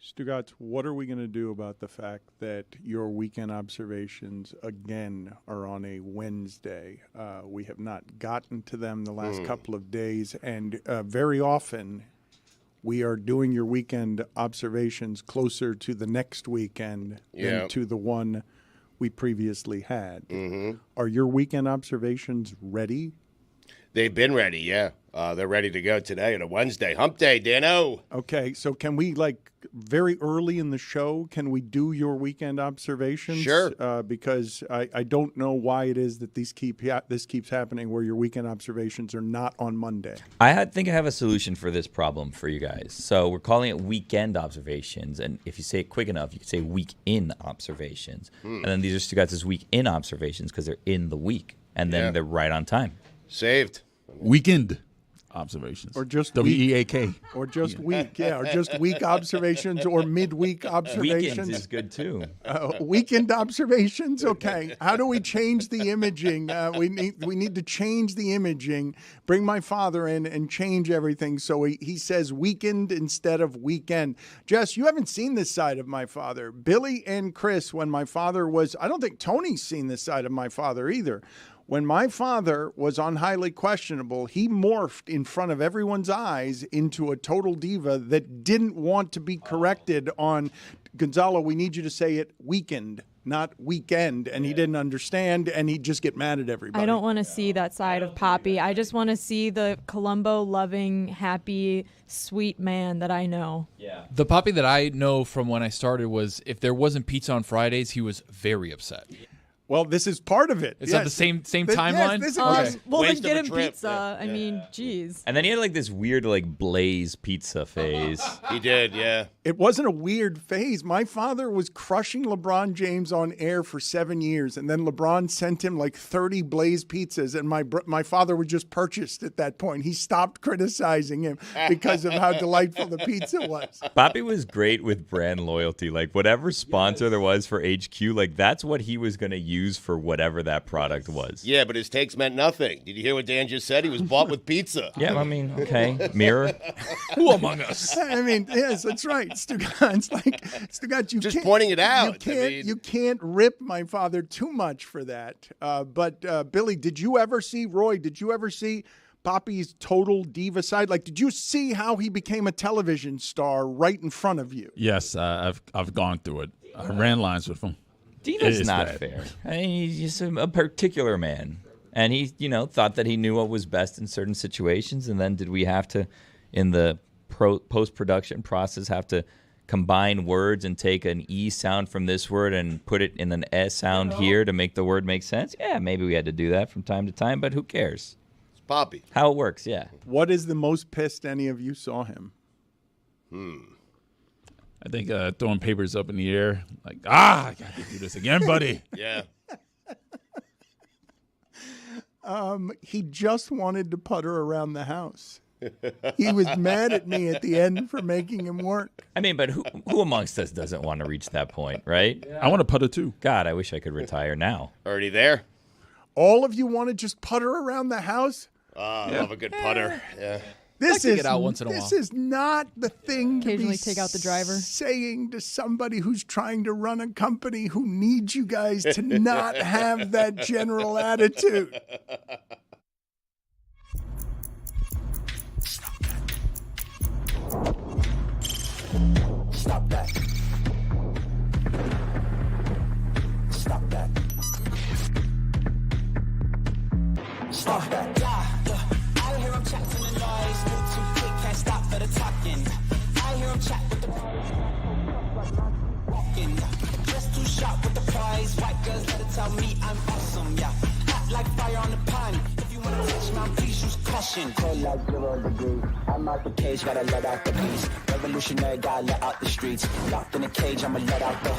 Stugotz, what are we going to do about the fact that your weekend observations, again, are on a Wednesday? We have not gotten to them the last couple of days, and very often we are doing your weekend observations closer to the next weekend than to the one we previously had. Are your weekend observations ready? They've been ready, yeah. They're ready to go today on a Wednesday. Hump day, Dano. Okay, so can we, like, very early in the show, can we do your weekend observations? Sure. Because I don't know why it is that this keeps happening where your weekend observations are not on Monday. I think I have a solution for this problem for you guys. So we're calling it weekend observations, and if you say it quick enough, you can say week-in observations. And then these are Stugotz's week-in observations because they're in the week, and then they're right on time. Saved. Weekend observations. Or just WEAK. Or just week, or just week observations or midweek observations. Weekends is good too. Weekend observations, okay. How do we change the imaging? We need to change the imaging. Bring my father in and change everything so he says weekend instead of weekend. Jess, you haven't seen this side of my father. Billy and Chris, when my father was, I don't think Tony's seen this side of my father either. When my father was on Highly Questionable, he morphed in front of everyone's eyes into a total diva that didn't want to be corrected on, Gonzalo, we need you to say it weekend, not weekend. And he didn't understand, and he'd just get mad at everybody. I don't want to see that side of Poppy. I just want to see the Columbo-loving, happy, sweet man that I know. Yeah. The Poppy that I know from when I started was if there wasn't pizza on Fridays, he was very upset. Well, this is part of it. Is that the same timeline? Yes, well, then Waste of get a him trip. pizza. I mean, geez. And then he had like this weird like Blaze pizza phase. He did, yeah. It wasn't a weird phase. My father was crushing LeBron James on air for 7 years, and then LeBron sent him like 30 Blaze pizzas, and my father was just purchased at that point. He stopped criticizing him because of how delightful the pizza was. Poppy was great with brand loyalty. Like whatever sponsor there was for HQ, like that's what he was going to use for whatever that product was. Yeah, but his takes meant nothing. Did you hear what Dan just said? He was bought with pizza. Yeah, I mean, okay. Mirror. Who among us? I mean, yes, that's right. Stugotz, Stugotz, you Just can't, pointing it out. You can't rip my father too much for that. But Billy, did you ever see Poppy's total diva side? Like, did you see how he became a television star right in front of you? Yes, I've gone through it. I ran lines with him. Diva's not fair. I mean, he's just a particular man. And he, thought that he knew what was best in certain situations. And then did we have to, in the post-production process, have to combine words and take an E sound from this word and put it in an S sound here to make the word make sense? Yeah, maybe we had to do that from time to time, but who cares? It's Poppy. How it works, yeah. What is the most pissed any of you saw him? I think throwing papers up in the air, like, I got to do this again, buddy. Yeah. He just wanted to putter around the house. He was mad at me at the end for making him work. I mean, but who amongst us doesn't want to reach that point, right? Yeah. I want to putter too. God, I wish I could retire now. Already there? All of you want to just putter around the house? I love a good putter. Yeah. This get out once in a while. This is not the thing to Occasionally be take out the driver. saying to somebody who's trying to run a company who needs you guys to not have that general attitude. Stop that. Stop that. Stop that. I hear him chatting the noise, move too quick, can't stop for the talking. I hear him chat with the walking. Just too sharp with the prize. White girls let it tell me I'm awesome, yeah. Hot like fire on the pan. If you wanna touch my please use caution. Cold like 0 degrees. I'm out the cage, gotta let out the beast. Revolutionary, gotta let out the streets. Locked in a cage, I'ma let out the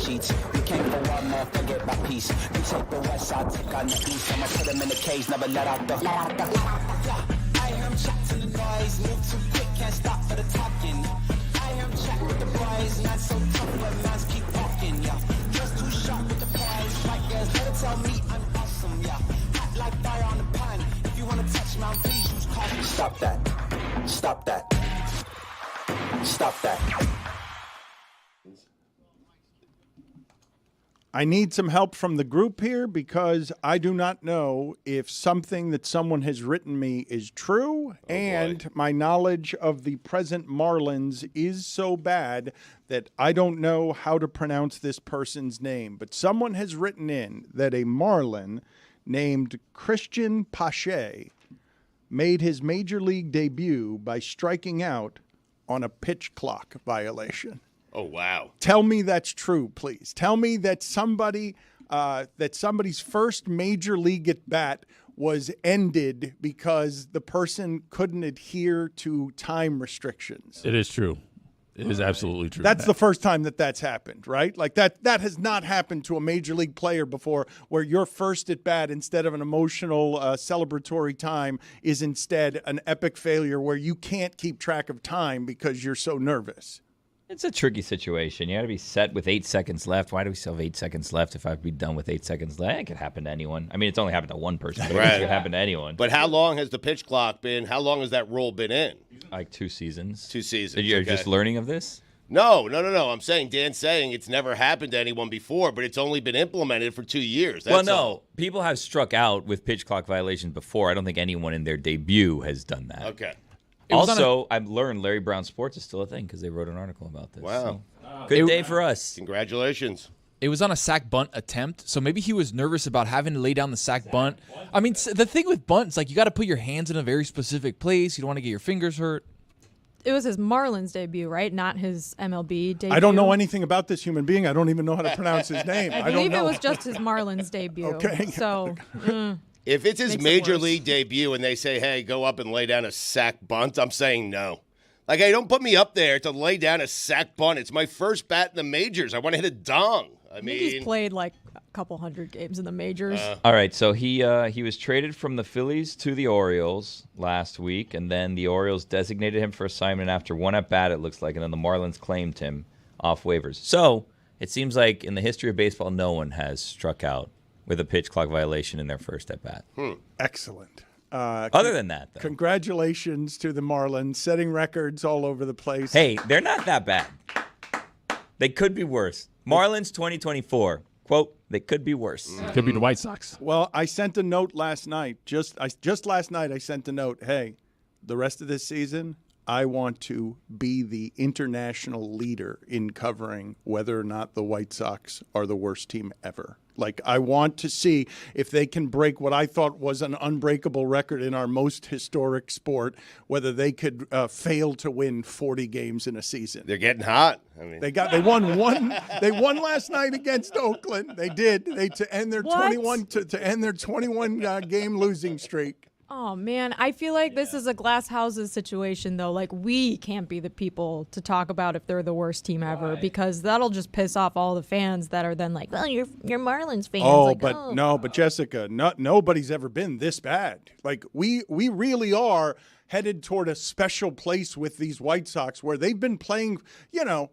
sheets. We came for one man, forget my peace. We take the west side, take on the east. I'ma put him in the cage, never let out the. I hear him chat to the noise, move too quick, can't stop for the talking. I hear him chat with the boys, not so tough, but mans keep walking, yeah. Just too sharp with the prize. White girls, let it tell me I'm awesome, yeah. Hot like fire on the pan. If you wanna touch my please use caution. Stop that. Stop that. Stop that. I need some help from the group here because I do not know if something that someone has written me is true, and my knowledge of the present Marlins is so bad that I don't know how to pronounce this person's name. But someone has written in that a Marlin named Christian Pache made his major league debut by striking out on a pitch clock violation. Oh, wow. Tell me that's true, please. Tell me that somebody's first major league at bat was ended because the person couldn't adhere to time restrictions. It is true. It is absolutely true. That's the first time that's happened, right? Like that has not happened to a major league player before, where your first at bat, instead of an emotional celebratory time, is instead an epic failure where you can't keep track of time because you're so nervous. It's a tricky situation. You got to be set with 8 seconds left. Why do we still have 8 seconds left if I'd be done with 8 seconds left? It could happen to anyone. I mean, it's only happened to one person, but it could happen to anyone. But how long has the pitch clock been? How long has that rule been in? Like 2 seasons. 2 seasons. So you're just learning of this? No. I'm saying, Dan's saying it's never happened to anyone before, but it's only been implemented for 2 years. That's all. People have struck out with pitch clock violations before. I don't think anyone in their debut has done that. Okay. Also, I've learned Larry Brown Sports is still a thing because they wrote an article about this. Wow. So. Good day for us. Congratulations. It was on a sack bunt attempt, so maybe he was nervous about having to lay down the sack bunt. I mean, the thing with bunts, like, you got to put your hands in a very specific place. You don't want to get your fingers hurt. It was his Marlins debut, right? Not his MLB debut. I don't know anything about this human being. I don't even know how to pronounce his name. I believe it was just his Marlins debut. Okay. So, If it's his Makes it major worse. league debut and they say, hey, go up and lay down a sack bunt, I'm saying no. Like, hey, don't put me up there to lay down a sack bunt. It's my first bat in the majors. I want to hit a dong. I I mean, think he's played like a couple hundred games in the majors. All right, so he was traded from the Phillies to the Orioles last week, and then the Orioles designated him for assignment after one at-bat, it looks like, and then the Marlins claimed him off waivers. So it seems like in the history of baseball, no one has struck out with a pitch clock violation in their first at-bat. Excellent. Other than that, though. Congratulations to the Marlins, setting records all over the place. Hey, they're not that bad. They could be worse. Marlins 2024. Quote, they could be worse. Could be the White Sox. Well, I sent a note last night. Just last night I sent a note. Hey, the rest of this season, I want to be the international leader in covering whether or not the White Sox are the worst team ever. Like, I want to see if they can break what I thought was an unbreakable record in our most historic sport, whether they could fail to win 40 games in a season. they're getting hot. I mean, They won one. They won last night against Oakland. They did. To end their What? 21 game losing streak. Oh, man. I feel like this is a glass houses situation, though. Like, we can't be the people to talk about if they're the worst team ever, because that'll just piss off all the fans that are then like, well, you're Marlins fans. Oh, like, but Jessica, nobody's ever been this bad. Like, we really are headed toward a special place with these White Sox where they've been playing,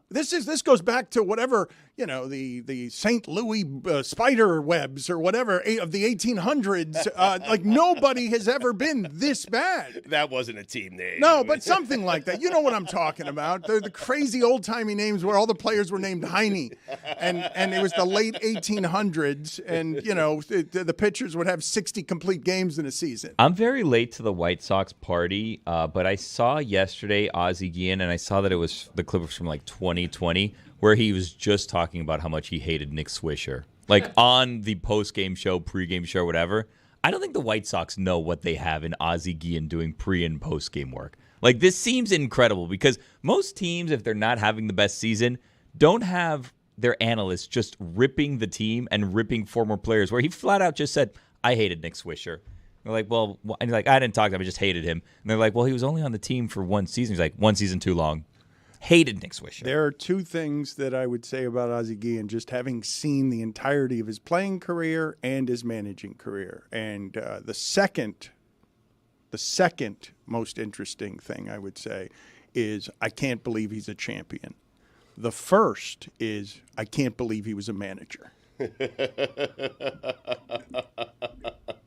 this goes back to whatever, the St. Louis spider webs or whatever of the 1800s. Like, nobody has ever been this bad. that wasn't a team name. No, but something like that. You know what I'm talking about. They're the crazy old-timey names where all the players were named Heine. And it was the late 1800s. And, the pitchers would have 60 complete games in a season. I'm very late to the White Sox party, but I saw yesterday Ozzie Guillen, and I saw that it was the clip was from like 2020, where he was just talking about how much he hated Nick Swisher. Like on the post-game show, pre-game show, whatever. I don't think the White Sox know what they have in Ozzie Guillen doing pre- and post-game work. Like, this seems incredible because most teams, if they're not having the best season, don't have their analysts just ripping the team and ripping former players, where he flat out just said, I hated Nick Swisher. They're like, well, and he's like, I didn't talk to him, I just hated him. And they're like, well, he was only on the team for one season. He's like, one season too long. Hated Nick Swisher. There are two things that I would say about Ozzie Guillen, just having seen the entirety of his playing career and his managing career. And the second most interesting thing I would say is I can't believe he's a champion. The first is I can't believe he was a manager.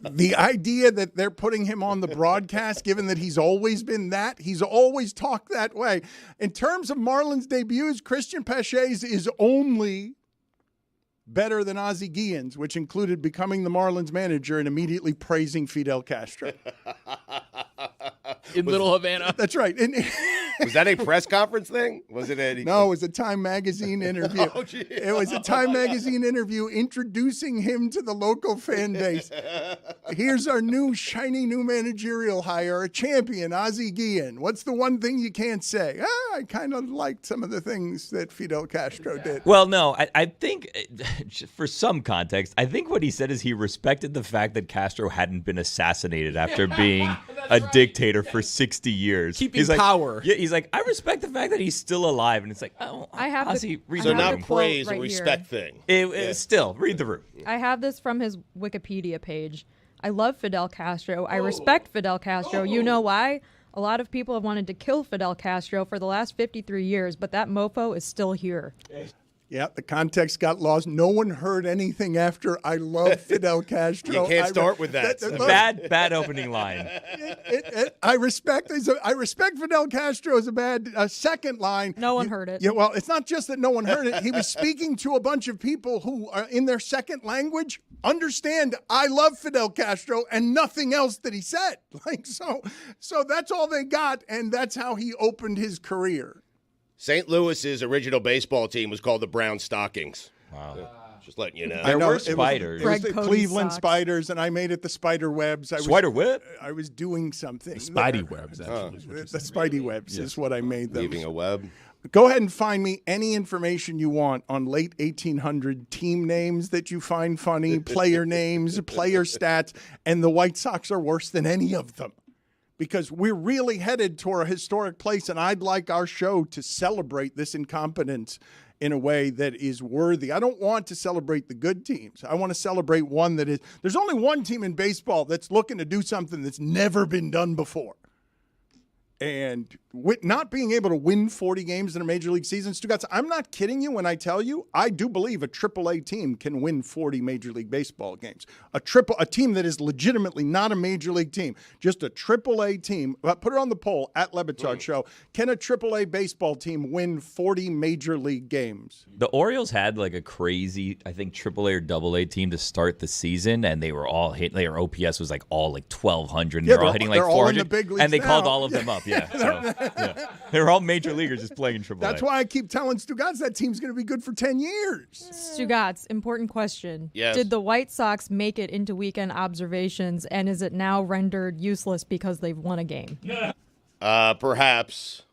The idea that they're putting him on the broadcast, given that he's always been that, he's always talked that way. In terms of Marlins debuts, Christian Pache's is only better than Ozzie Guillen's, which included becoming the Marlins manager and immediately praising Fidel Castro. In Little Havana. That's right. Was that a press conference thing? Was it a... No, it was a Time Magazine interview. Oh, gee. It was a Time Magazine interview introducing him to the local fan base. Here's our shiny new managerial hire, a champion, Ozzie Guillen. What's the one thing you can't say? I kind of liked some of the things that Fidel Castro did. Well, no, I think, for some context, I think what he said is he respected the fact that Castro hadn't been assassinated after being a dictator for 60 years. Keeping power. Yeah, he's like, I respect the fact that he's still alive. And it's like, oh, I have Ozzie, read So the not room. praise, right a here. respect thing. Still, read the room. I have this from his Wikipedia page. I love Fidel Castro. I respect Fidel Castro. You know why? A lot of people have wanted to kill Fidel Castro for the last 53 years, but that mofo is still here. Yeah, the context got lost. No one heard anything after I love Fidel Castro. You can't start with that. Bad opening line. I respect Fidel Castro as a bad second line. No one heard it. Yeah, well, it's not just that no one heard it. He was speaking to a bunch of people who are in their second language understand I love Fidel Castro and nothing else that he said. So that's all they got, and that's how he opened his career. St. Louis's original baseball team was called the Brown Stockings. Wow. Just letting you know. There know, were it was- spiders. It was, Greg the Cody's Cleveland socks. Spiders, and I made it the Spider Webs. Spider Whip? I was doing something. Spidey webs, actually. is what you're The saying. Spidey Webs is what I made them. Leaving a web. Go ahead and find me any information you want on late 1800 team names that you find funny, player names, player stats, and the White Sox are worse than any of them. Because we're really headed toward a historic place, and I'd like our show to celebrate this incompetence in a way that is worthy. I don't want to celebrate the good teams. I want to celebrate one that is – there's only one team in baseball that's looking to do something that's never been done before. And with not being able to win 40 games in a major league season, Stugotz, I'm not kidding you when I tell you I do believe a AAA team can win 40 major league baseball games. A team that is legitimately not a major league team, just a AAA team. Put it on the poll at Le Batard Show. Can a AAA baseball team win 40 major league games? The Orioles had like a crazy, I think, AAA or AA team to start the season, and they were all hit. Their OPS was like all like 1,200. Yeah, They're all hitting like they're all in 400, the big leagues and they called now. all of them up. Yeah, so, yeah, they were all major leaguers just playing in AAA. That's why I keep telling Stugotz that team's going to be good for 10 years. Stugotz, important question. Yes. Did the White Sox make it into weekend observations, and is it now rendered useless because they've won a game? Perhaps.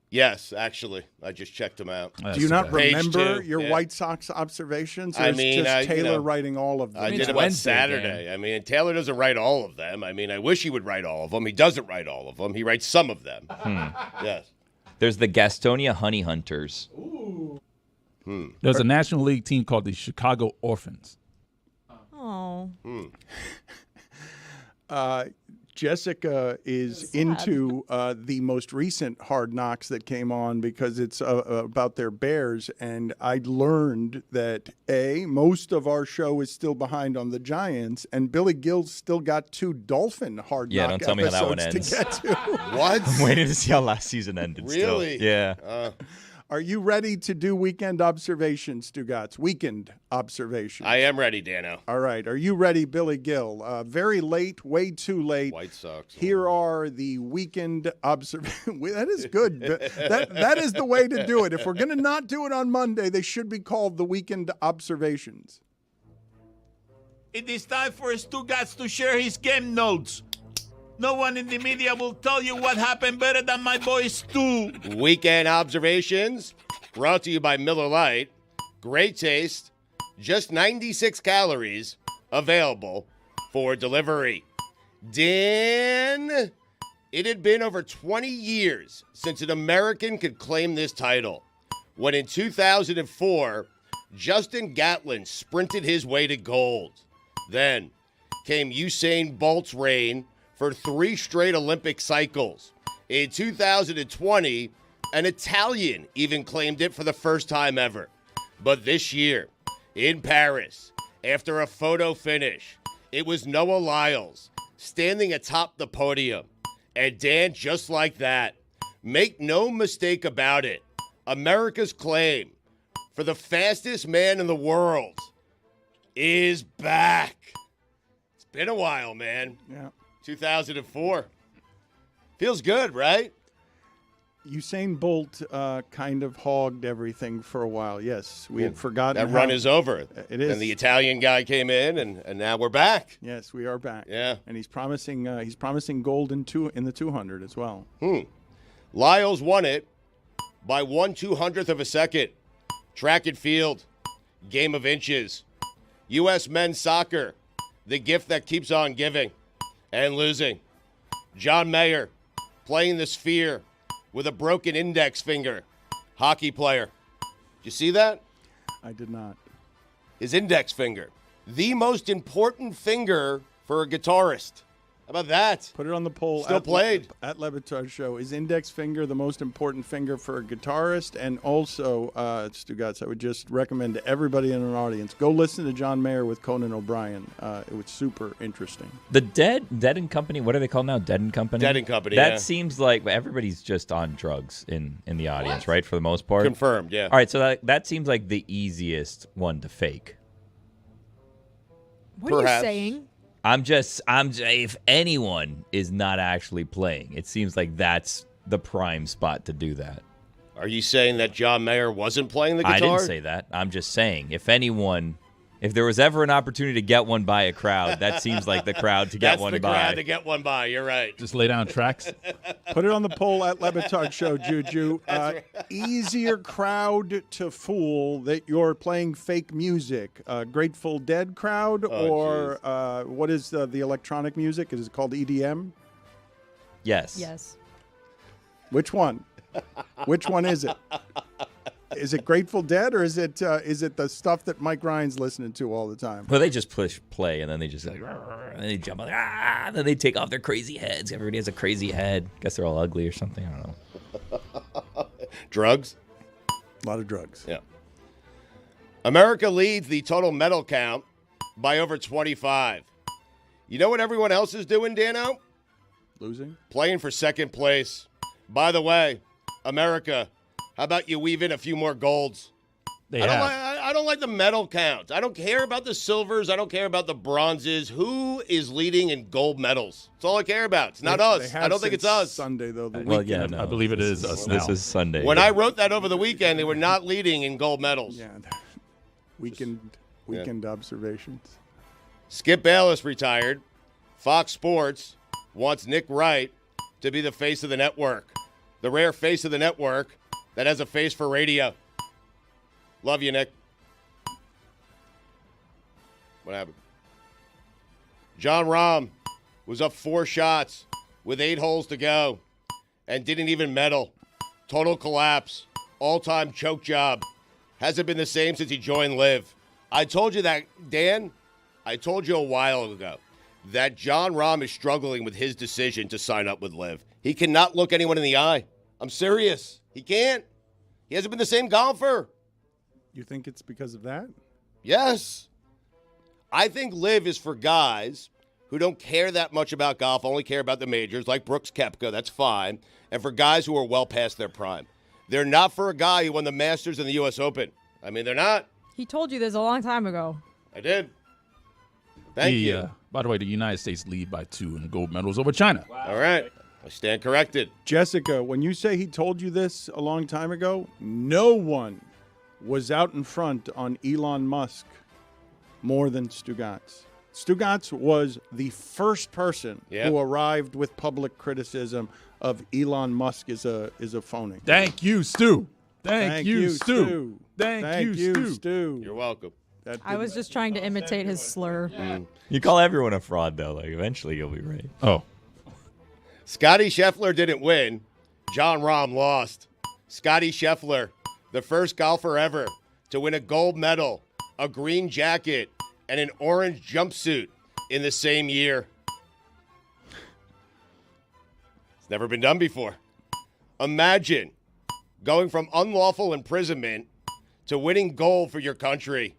Yes, actually. I just checked them out. Do you not Page remember 2, your yeah. White Sox observations? Or I is mean, just Taylor you know, writing all of them? I did it's it on Wednesday, Saturday. Dan. I mean, Taylor doesn't write all of them. I mean, I wish he would write all of them. He doesn't write all of them. He writes some of them. Yes. There's the Gastonia Honey Hunters. There's a National League team called the Chicago Orphans. Oh. Jessica is into the most recent Hard Knocks that came on because it's about their Bears. And I learned that, most of our show is still behind on the Giants, and Billy Gill's still got 2 Dolphin Hard Yeah, Knock don't tell me how that one episodes ends. to get to. What? I'm waiting to see how last season ended. Really? Still. Yeah. Are you ready to do weekend observations, Stugotz? Weekend observations. I am ready, Dano. All right. Are you ready, Billy Gill? Very late, way too late. White Sox. Here are the weekend observations. That is good. That is the way to do it. If we're going to not do it on Monday, they should be called the weekend observations. It is time for Stugotz to share his game notes. No one in the media will tell you what happened better than my boy Stu. Weekend observations brought to you by Miller Lite. Great taste, just 96 calories, available for delivery. Dan, it had been over 20 years since an American could claim this title, when in 2004, Justin Gatlin sprinted his way to gold. Then came Usain Bolt's reign for 3 straight Olympic cycles. In 2020, an Italian even claimed it for the first time ever. But this year, in Paris, after a photo finish, It was Noah Lyles standing atop the podium. And Dan, just like that, make no mistake about it, America's claim for the fastest man in the world is back. It's been a while, man. Yeah. 2004. Feels good, right? Usain Bolt kind of hogged everything for a while. Yes, we had forgotten. That run is over. It is. And the Italian guy came in, and now we're back. Yes, we are back. Yeah. And he's promising gold in the 200 as well. Lyles won it by 1/200th of a second. Track and field, game of inches. U.S. men's soccer, the gift that keeps on giving and losing. John Mayer playing the sphere with a broken index finger. Hockey player. Did you see that? I did not. His index finger. The most important finger for a guitarist. How about that? Put it on the poll. Still played. At Le Batard Show. Is index finger the most important finger for a guitarist? And also, Stugotz, I would just recommend to everybody in an audience, go listen to John Mayer with Conan O'Brien. It was super interesting. The Dead and Company, what are they called now? Dead and Company? Dead and Company, That yeah. seems like everybody's just on drugs in the audience, right, for the most part? Confirmed, yeah. All right, so that seems like the easiest one to fake. What are Perhaps. you saying? If anyone is not actually playing, it seems like that's the prime spot to do that. Are you saying that John Mayer wasn't playing the guitar? I didn't say that. I'm just saying, if there was ever an opportunity to get one by a crowd, that seems like the crowd to get That's one the by. crowd to get one by. You're right. Just lay down tracks. Put it on the poll at Le Batard Show, Juju. Easier crowd to fool that you're playing fake music. Grateful Dead crowd or what is the electronic music? Is it called EDM? Yes. Yes. Which one? Which one is it? Is it Grateful Dead or is it the stuff that Mike Ryan's listening to all the time? Well, they just push play and then they just like, and then they jump on, and then they take off their crazy heads. Everybody has a crazy head. Guess they're all ugly or something. I don't know. Drugs? A lot of drugs. Yeah. America leads the total medal count by over 25. You know what everyone else is doing, Dano? Losing? Playing for second place. By the way, America, how about you weave in a few more golds? I don't like the medal count. I don't care about the silvers. I don't care about the bronzes. Who is leading in gold medals? That's all I care about. It's not us. I don't think it's us. Sunday, though. Well, yeah, no, I believe it is us now. This is Sunday. When I wrote that over the weekend, they were not leading in gold medals. Yeah. Weekend observations. Skip Bayless retired. Fox Sports wants Nick Wright to be the face of the network. The rare face of the network that has a face for radio. Love you, Nick. What happened? John Rahm was up 4 shots with 8 holes to go and didn't even medal. Total collapse. All-time choke job. Hasn't been the same since he joined LIV. I told you that, Dan. I told you a while ago that John Rahm is struggling with his decision to sign up with LIV. He cannot look anyone in the eye. I'm serious. He can't. He hasn't been the same golfer. You think it's because of that? Yes. I think LIV is for guys who don't care that much about golf, only care about the majors, like Brooks Koepka. That's fine. And for guys who are well past their prime. They're not for a guy who won the Masters and the U.S. Open. I mean, they're not. He told you this a long time ago. I did. Thank you. By the way, the United States lead by 2 in gold medals over China. All right. I stand corrected. Jessica, when you say he told you this a long time ago, no one was out in front on Elon Musk more than Stugotz. Stugotz was the first person who arrived with public criticism of Elon Musk as a phony. Thank you, Stu. Thank you, Stu. Stu. Thank you, Stu. You're welcome. I was just trying to imitate his slur. You call everyone a fraud, though. Like, eventually you'll be right. Oh. Scotty Scheffler didn't win. John Rahm lost. Scotty Scheffler, the first golfer ever to win a gold medal, a green jacket, and an orange jumpsuit in the same year. It's never been done before. Imagine going from unlawful imprisonment to winning gold for your country.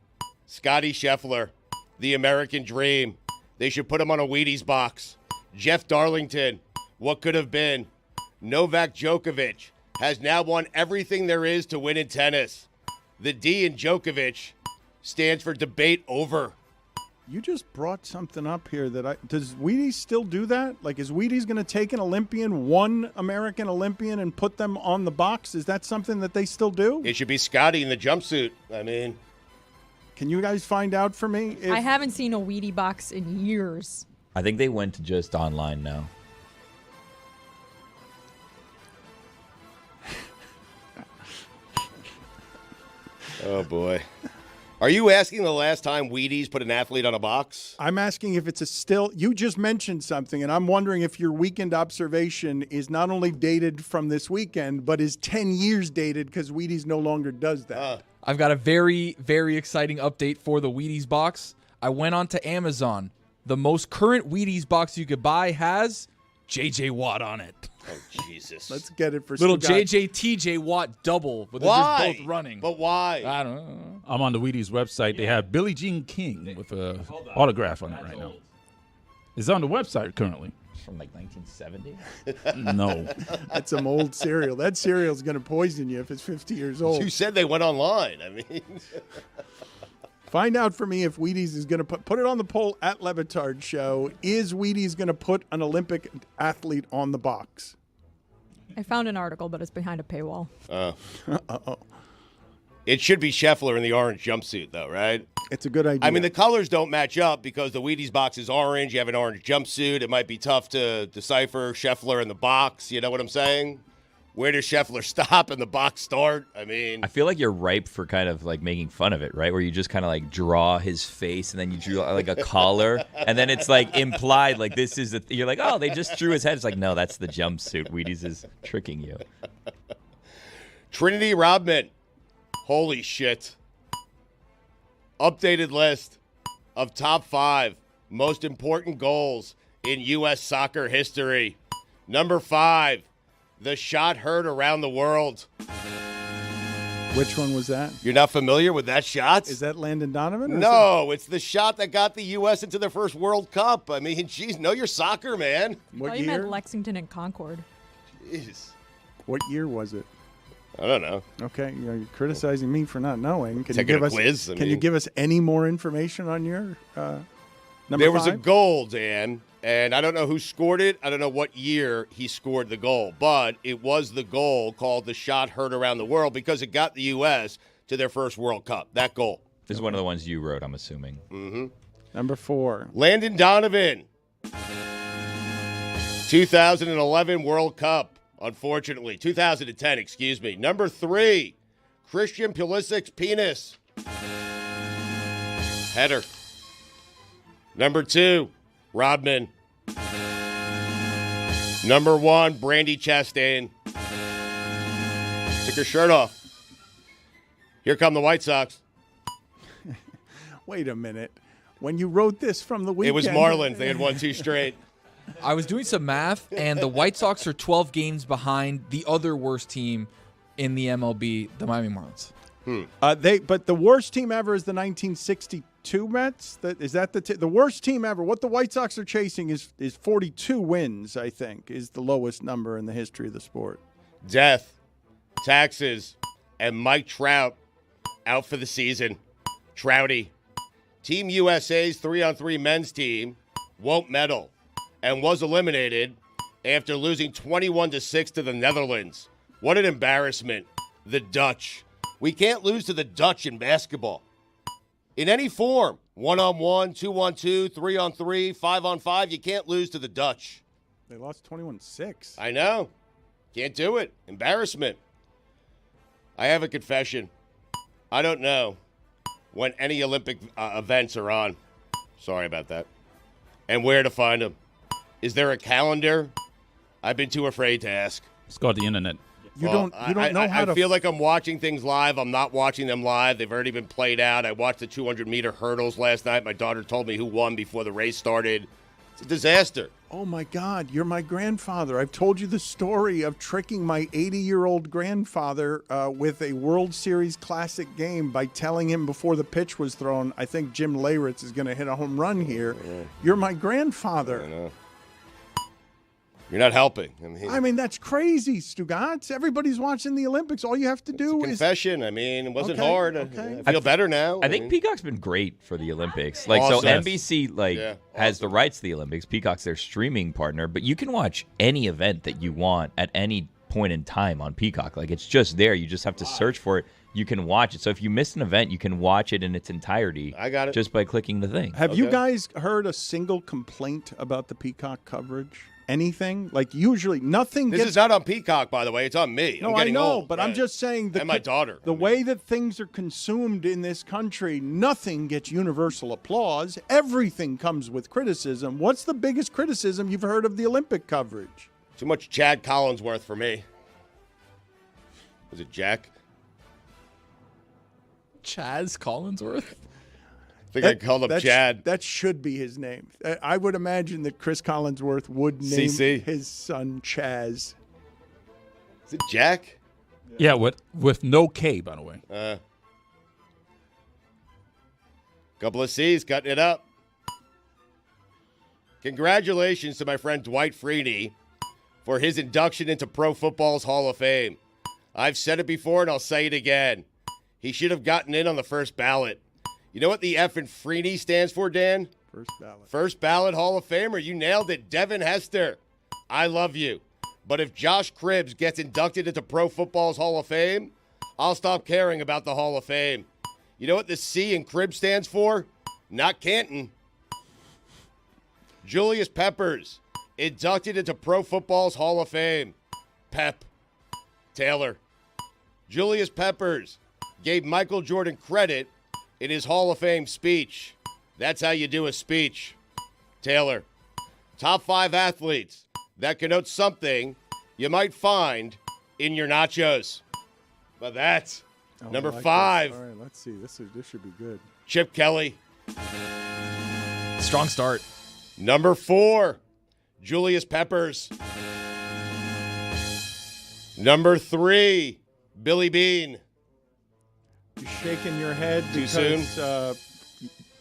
Scotty Scheffler, the American dream. They should put him on a Wheaties box. Jeff Darlington, what could have been? Novak Djokovic has now won everything there is to win in tennis. The D in Djokovic stands for debate over. You just brought something up here does Wheaties still do that? Like, is Wheaties going to take an Olympian, one American Olympian, and put them on the box? Is that something that they still do? It should be Scotty in the jumpsuit. I mean, can you guys find out for me? I haven't seen a Wheatie box in years. I think they went to just online now. oh boy. Are you asking the last time Wheaties put an athlete on a box? I'm asking if it's you just mentioned something, and I'm wondering if your weekend observation is not only dated from this weekend, but is 10 years dated because Wheaties no longer does that. I've got a very, very exciting update for the Wheaties box. I went onto Amazon. The most current Wheaties box you could buy has J.J. Watt on it. Oh, Jesus. Let's get it for Little Stugotz. J.J. T.J. Watt double. But Why? they're just both running. But why? I don't know. I'm on the Wheaties website. They have Billie Jean King with a autograph on it right now. It's on the website currently. From like 1970? No. That's some old cereal. That cereal's going to poison you if it's 50 years old. You said they went online. I mean, Find out for me if Wheaties is going to put it on the poll at Le Batard Show. Is Wheaties going to put an Olympic athlete on the box? I found an article, but it's behind a paywall. Uh-oh. It should be Scheffler in the orange jumpsuit, though, right? It's a good idea. I mean, the colors don't match up because the Wheaties box is orange. You have an orange jumpsuit. It might be tough to decipher Scheffler in the box. You know what I'm saying? Where does Scheffler stop and the box start? I mean, I feel like you're ripe for kind of like making fun of it, right? Where you just kind of like draw his face and then you drew like a collar and then it's like implied like this is you're like, oh, they just drew his head. It's like, no, that's the jumpsuit. Wheaties is tricking you. Trinity Rodman. Holy shit. Updated list of top 5 most important goals in U.S. soccer history. Number 5. The shot heard around the world. Which one was that? You're not familiar with that shot? Is that Landon Donovan? Or No, it's the shot that got the U.S. into their first World Cup. I mean, geez, know your soccer, man. What Oh, you year? meant Lexington and Concord. Jeez. What year was it? I don't know. Okay, you're criticizing me for not knowing. Can Taking you give a us quiz? Can you give us any more information on your number There was 5? a goal, Dan, and I don't know who scored it. I don't know what year he scored the goal, but it was the goal called the shot heard around the world because it got the U.S. to their first World Cup. That goal. This is one of the ones you wrote, I'm assuming. Mm-hmm. Number 4. Landon Donovan. 2011 World Cup, unfortunately. 2010, excuse me. Number 3, Christian Pulisic's penis. Header. Number 2, Rodman. Number 1, Brandy Chastain. Took her shirt off. Here come the White Sox. Wait a minute. When you wrote this from the weekend, It was Marlins. They had won 2 straight. I was doing some math, and the White Sox are 12 games behind the other worst team in the MLB, the Miami Marlins. But the worst team ever is the 1962 Mets. Is that the worst team ever? What the White Sox are chasing is 42 wins. I think is the lowest number in the history of the sport. Death, taxes, and Mike Trout out for the season. Trouty. Team USA's 3-on-3 men's team won't medal and was eliminated after losing 21-6 to the Netherlands. What an embarrassment. The Dutch. We can't lose to the Dutch in basketball. In any form. 1-on-1, 2-on-2, 3-on-3, 5-on-5. You can't lose to the Dutch. They lost 21-6. I know. Can't do it. Embarrassment. I have a confession. I don't know when any Olympic events are on. Sorry about that. And where to find them. Is there a calendar? I've been too afraid to ask. It's called the internet. You don't know how to. I feel like I'm watching things live. I'm not watching them live. They've already been played out. I watched the 200-meter hurdles last night. My daughter told me who won before the race started. It's a disaster. Oh, my God. You're my grandfather. I've told you the story of tricking my 80-year-old grandfather with a World Series Classic game by telling him before the pitch was thrown, I think Jim Leyritz is going to hit a home run here. Yeah. You're my grandfather. I know. You're not helping. I mean, that's crazy, Stugotz. Everybody's watching the Olympics. All you have to do is confession. I mean, it wasn't hard. Okay. I feel better now. I think Peacock's been great for the Olympics. Like, awesome. So NBC has the rights to the Olympics. Peacock's their streaming partner, but you can watch any event that you want at any point in time on Peacock. Like, it's just there. You just have to search for it. You can watch it. So if you miss an event, you can watch it in its entirety. I got it. Just by clicking the thing. Have you guys heard a single complaint about the Peacock coverage? Anything? Like, usually nothing This is not on Peacock, by the way. It's on me. No, I'm getting I know, old, but I'm just saying and my daughter. The way that things are consumed in this country, nothing gets universal applause. Everything comes with criticism. What's the biggest criticism you've heard of the Olympic coverage? Too much Chad Collinsworth for me. Was it Jack? Chaz Collinsworth? I think I called him Chad. That should be his name. I would imagine that Chris Collinsworth would name his son Chaz. Is it Jack? Yeah, with no K, by the way. Couple of C's, cutting it up. Congratulations to my friend Dwight Freeney for his induction into Pro Football's Hall of Fame. I've said it before and I'll say it again. He should have gotten in on the first ballot. You know what the F in Freeney stands for, Dan? First ballot. First ballot Hall of Famer. You nailed it. Devin Hester. I love you. But if Josh Cribbs gets inducted into Pro Football's Hall of Fame, I'll stop caring about the Hall of Fame. You know what the C in Cribbs stands for? Not Canton. Julius Peppers, inducted into Pro Football's Hall of Fame. Pep. Taylor. Julius Peppers gave Michael Jordan credit in his Hall of Fame speech. That's how you do a speech. Taylor. Top 5 athletes that connote something you might find in your nachos. But that's number 5. All right, let's see. This should be good. Chip Kelly. Strong start. Number 4, Julius Peppers. Number 3, Billy Bean. You're shaking your head Too because soon?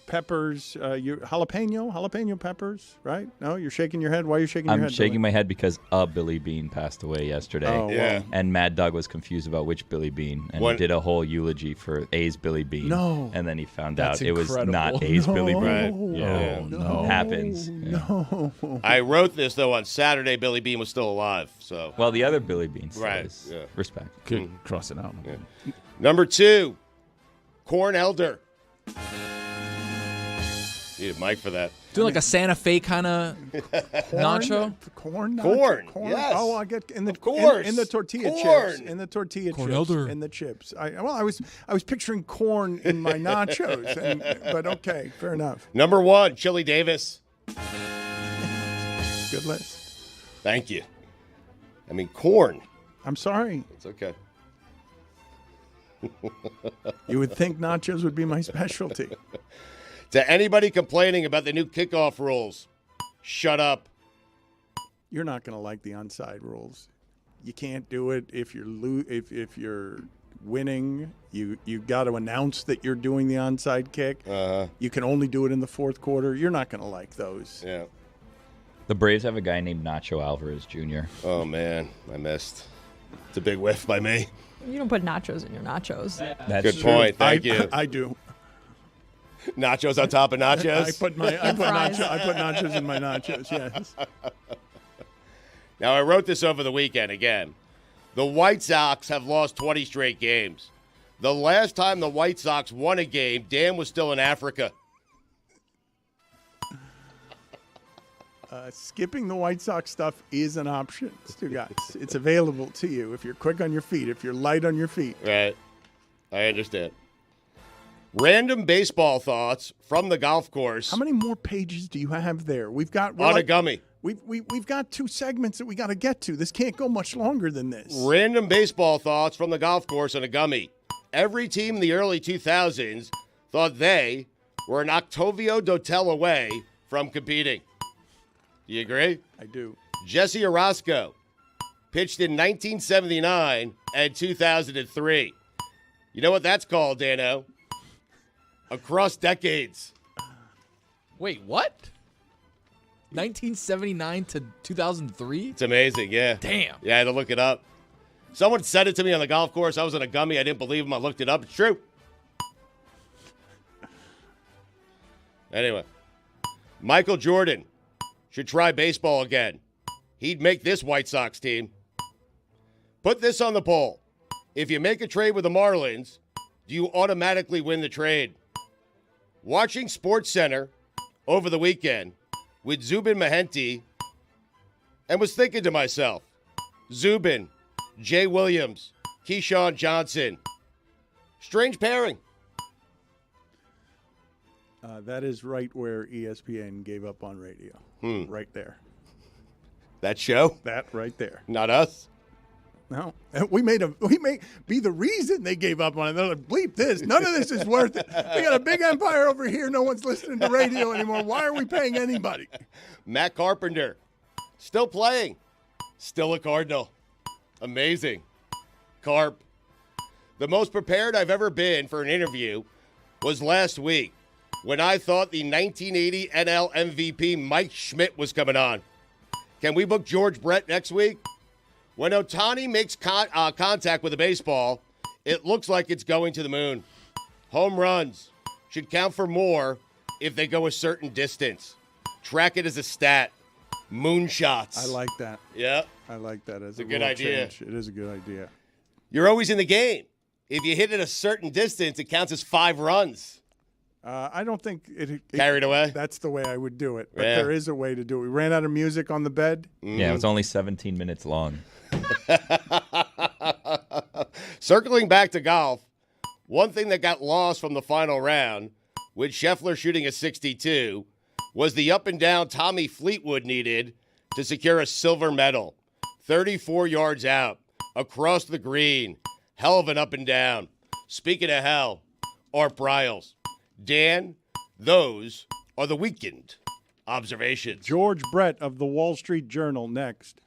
peppers, jalapeno peppers, right? No, you're shaking your head. Why are you shaking your head? I'm shaking my head because a Billy Bean passed away yesterday. Oh, yeah. And Mad Dog was confused about which Billy Bean. And he did a whole eulogy for A's Billy Bean. No. And then he found That's out it was not incredible. A's Billy Bean. Right. Yeah. No. Happens. Yeah. No. I wrote this, though, on Saturday. Billy Bean was still alive. So Well, the other Billy Bean Right, says yeah. respect. Could cross it out. Yeah. Number 2, Corn Elder. Need a mic for that. Doing like a Santa Fe kind of nacho. Corn. Corn, Corn. yes. Oh, I get in the course. in the tortilla Corn. chips. In the tortilla Corn chips. Elder. In the chips. I was picturing corn in my nachos, but okay, fair enough. Number 1, Chili Davis. Good list. Thank you. I mean, corn. I'm sorry. It's okay. You would think nachos would be my specialty. To anybody complaining about the new kickoff rules, shut up. You're not going to like the onside rules. You can't do it if you're if you're winning. You got to announce that you're doing the onside kick. You can only do it in the fourth quarter. You're not going to like those. Yeah. The Braves have a guy named Nacho Alvarez Jr. Oh, man. I missed. It's a big whiff by me. You don't put nachos in your nachos. That's Good true. point. Thank you. I do. Nachos on top of nachos? I put nachos in my nachos, yes. Now, I wrote this over the weekend again. The White Sox have lost 20 straight games. The last time the White Sox won a game, Dan was still in Africa. Skipping the White Sox stuff is an option, Stugotz. It's available to you if you're quick on your feet, if you're light on your feet. Right. I understand. Random baseball thoughts from the golf course. How many more pages do you have there? We've got On a gummy. We've got 2 segments that we got to get to. This can't go much longer than this. Random baseball thoughts from the golf course on a gummy. Every team in the early 2000s thought they were an Octavio Dotel away from competing. Do you agree? I do. Jesse Orozco pitched in 1979 and 2003. You know what that's called, Dano? Across decades. Wait, what? 1979 to 2003? It's amazing, yeah. Damn. Yeah, I had to look it up. Someone said it to me on the golf course. I was in a gummy. I didn't believe him. I looked it up. It's true. Anyway, Michael Jordan should try baseball again. He'd make this White Sox team. Put this on the poll. If you make a trade with the Marlins, do you automatically win the trade? Watching SportsCenter over the weekend with Zubin Mehenti and was thinking to myself, Zubin, Jay Williams, Keyshawn Johnson. Strange pairing. That is right where ESPN gave up on radio. Right there. That show? That right there. Not us. No, we may be the reason they gave up on it. They're like, bleep this. None of this is worth it. We got a big empire over here. No one's listening to radio anymore. Why are we paying anybody? Matt Carpenter, still playing. Still a Cardinal. Amazing. Carp. The most prepared I've ever been for an interview was last week when I thought the 1980 NL MVP Mike Schmidt was coming on. Can we book George Brett next week? When Ohtani makes contact with a baseball, it looks like it's going to the moon. Home runs should count for more if they go a certain distance. Track it as a stat. Moonshots. I like that. Yeah. I like that as a good idea. Change. It is a good idea. You're always in the game. If you hit it a certain distance, it counts as 5 runs. I don't think it carried away. That's the way I would do it. But Yeah. there is a way to do it. We ran out of music on the bed. Yeah, it was only 17 minutes long. Circling back to golf, one thing that got lost from the final round, with Scheffler shooting a 62, was the up and down Tommy Fleetwood needed to secure a silver medal. 34 yards out, across the green. Hell of an up and down. Speaking of hell, Art Briles. Dan, those are the weekend observations. George Brett of the Wall Street Journal next.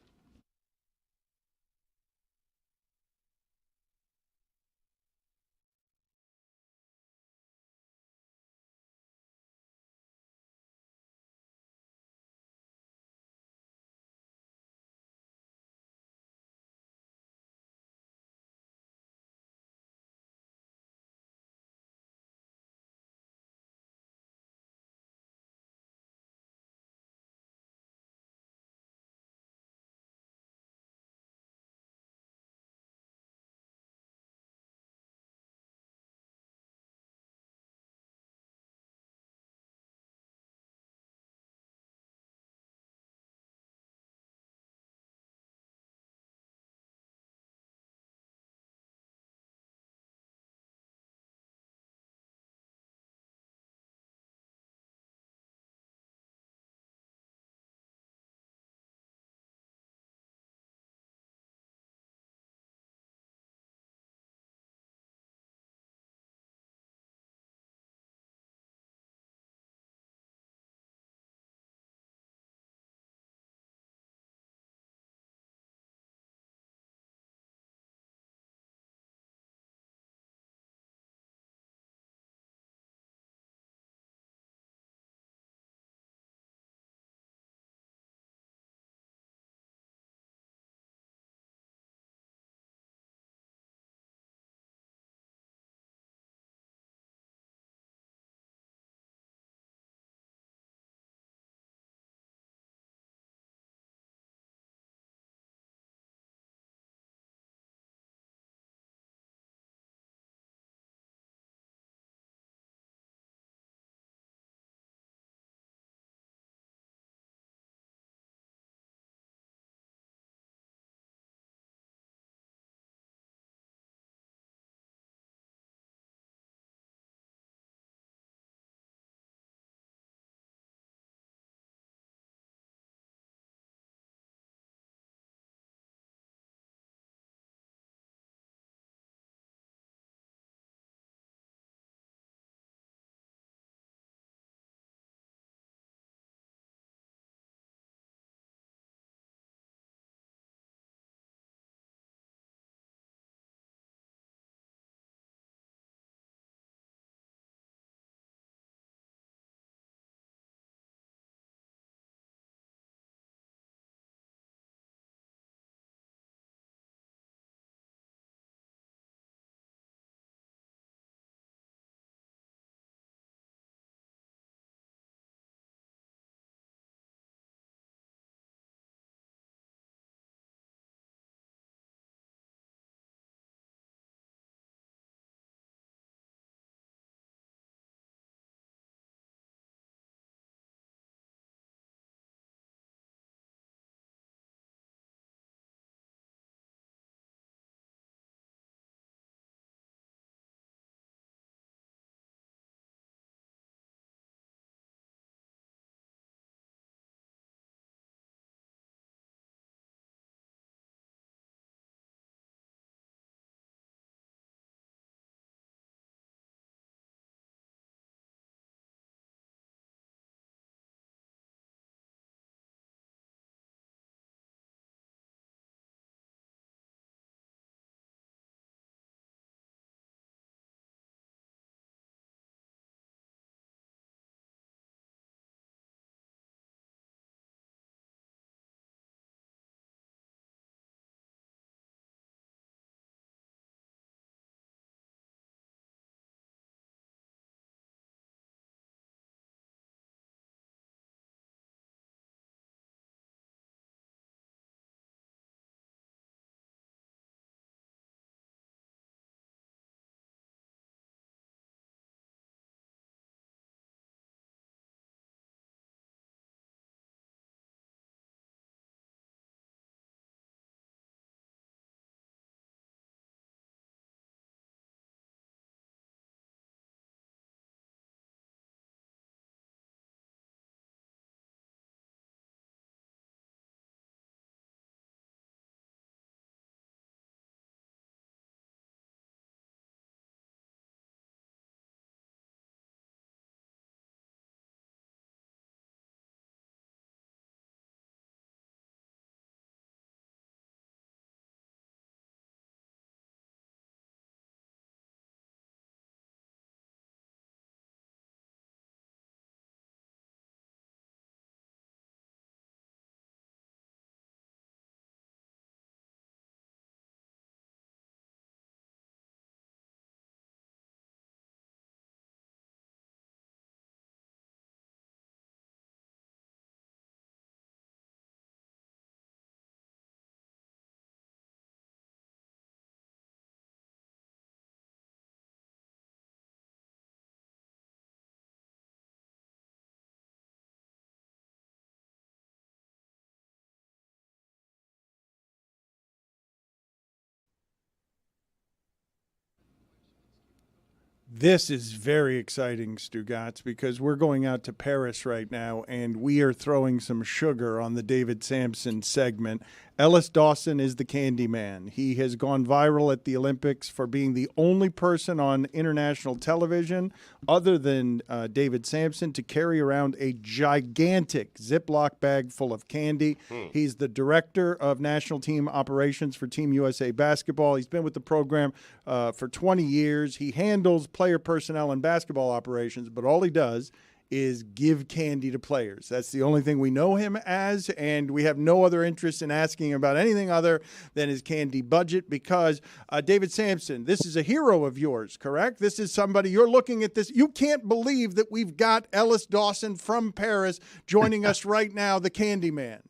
This is very exciting, Stugotz, because we're going out to Paris right now, and we are throwing some sugar on the David Samson segment. Ellis Dawson is the candy man. He has gone viral at the Olympics for being the only person on international television other than David Samson to carry around a gigantic Ziploc bag full of candy. He's the director of national team operations for Team USA basketball. He's been with the program for 20 years. He handles player personnel and basketball operations, but all he does is give candy to players. That's the only thing we know him as, and we have no other interest in asking about anything other than his candy budget because, David Samson, this is a hero of yours, correct? This is somebody, you're looking at this. You can't believe that we've got Ellis Dawson from Paris joining us right now, the candy man.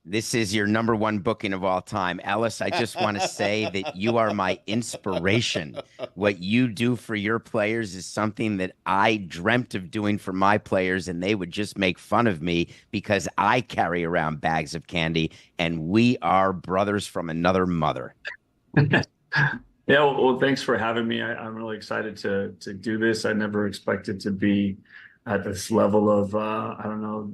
This is your number one booking of all time. Ellis, I just want to say that you are my inspiration. What you do for your players is something that I dreamt of doing for my players, and they would just make fun of me because I carry around bags of candy, and we are brothers from another mother. Yeah, well, thanks for having me. I'm really excited to do this. I never expected to be at this level of, I don't know,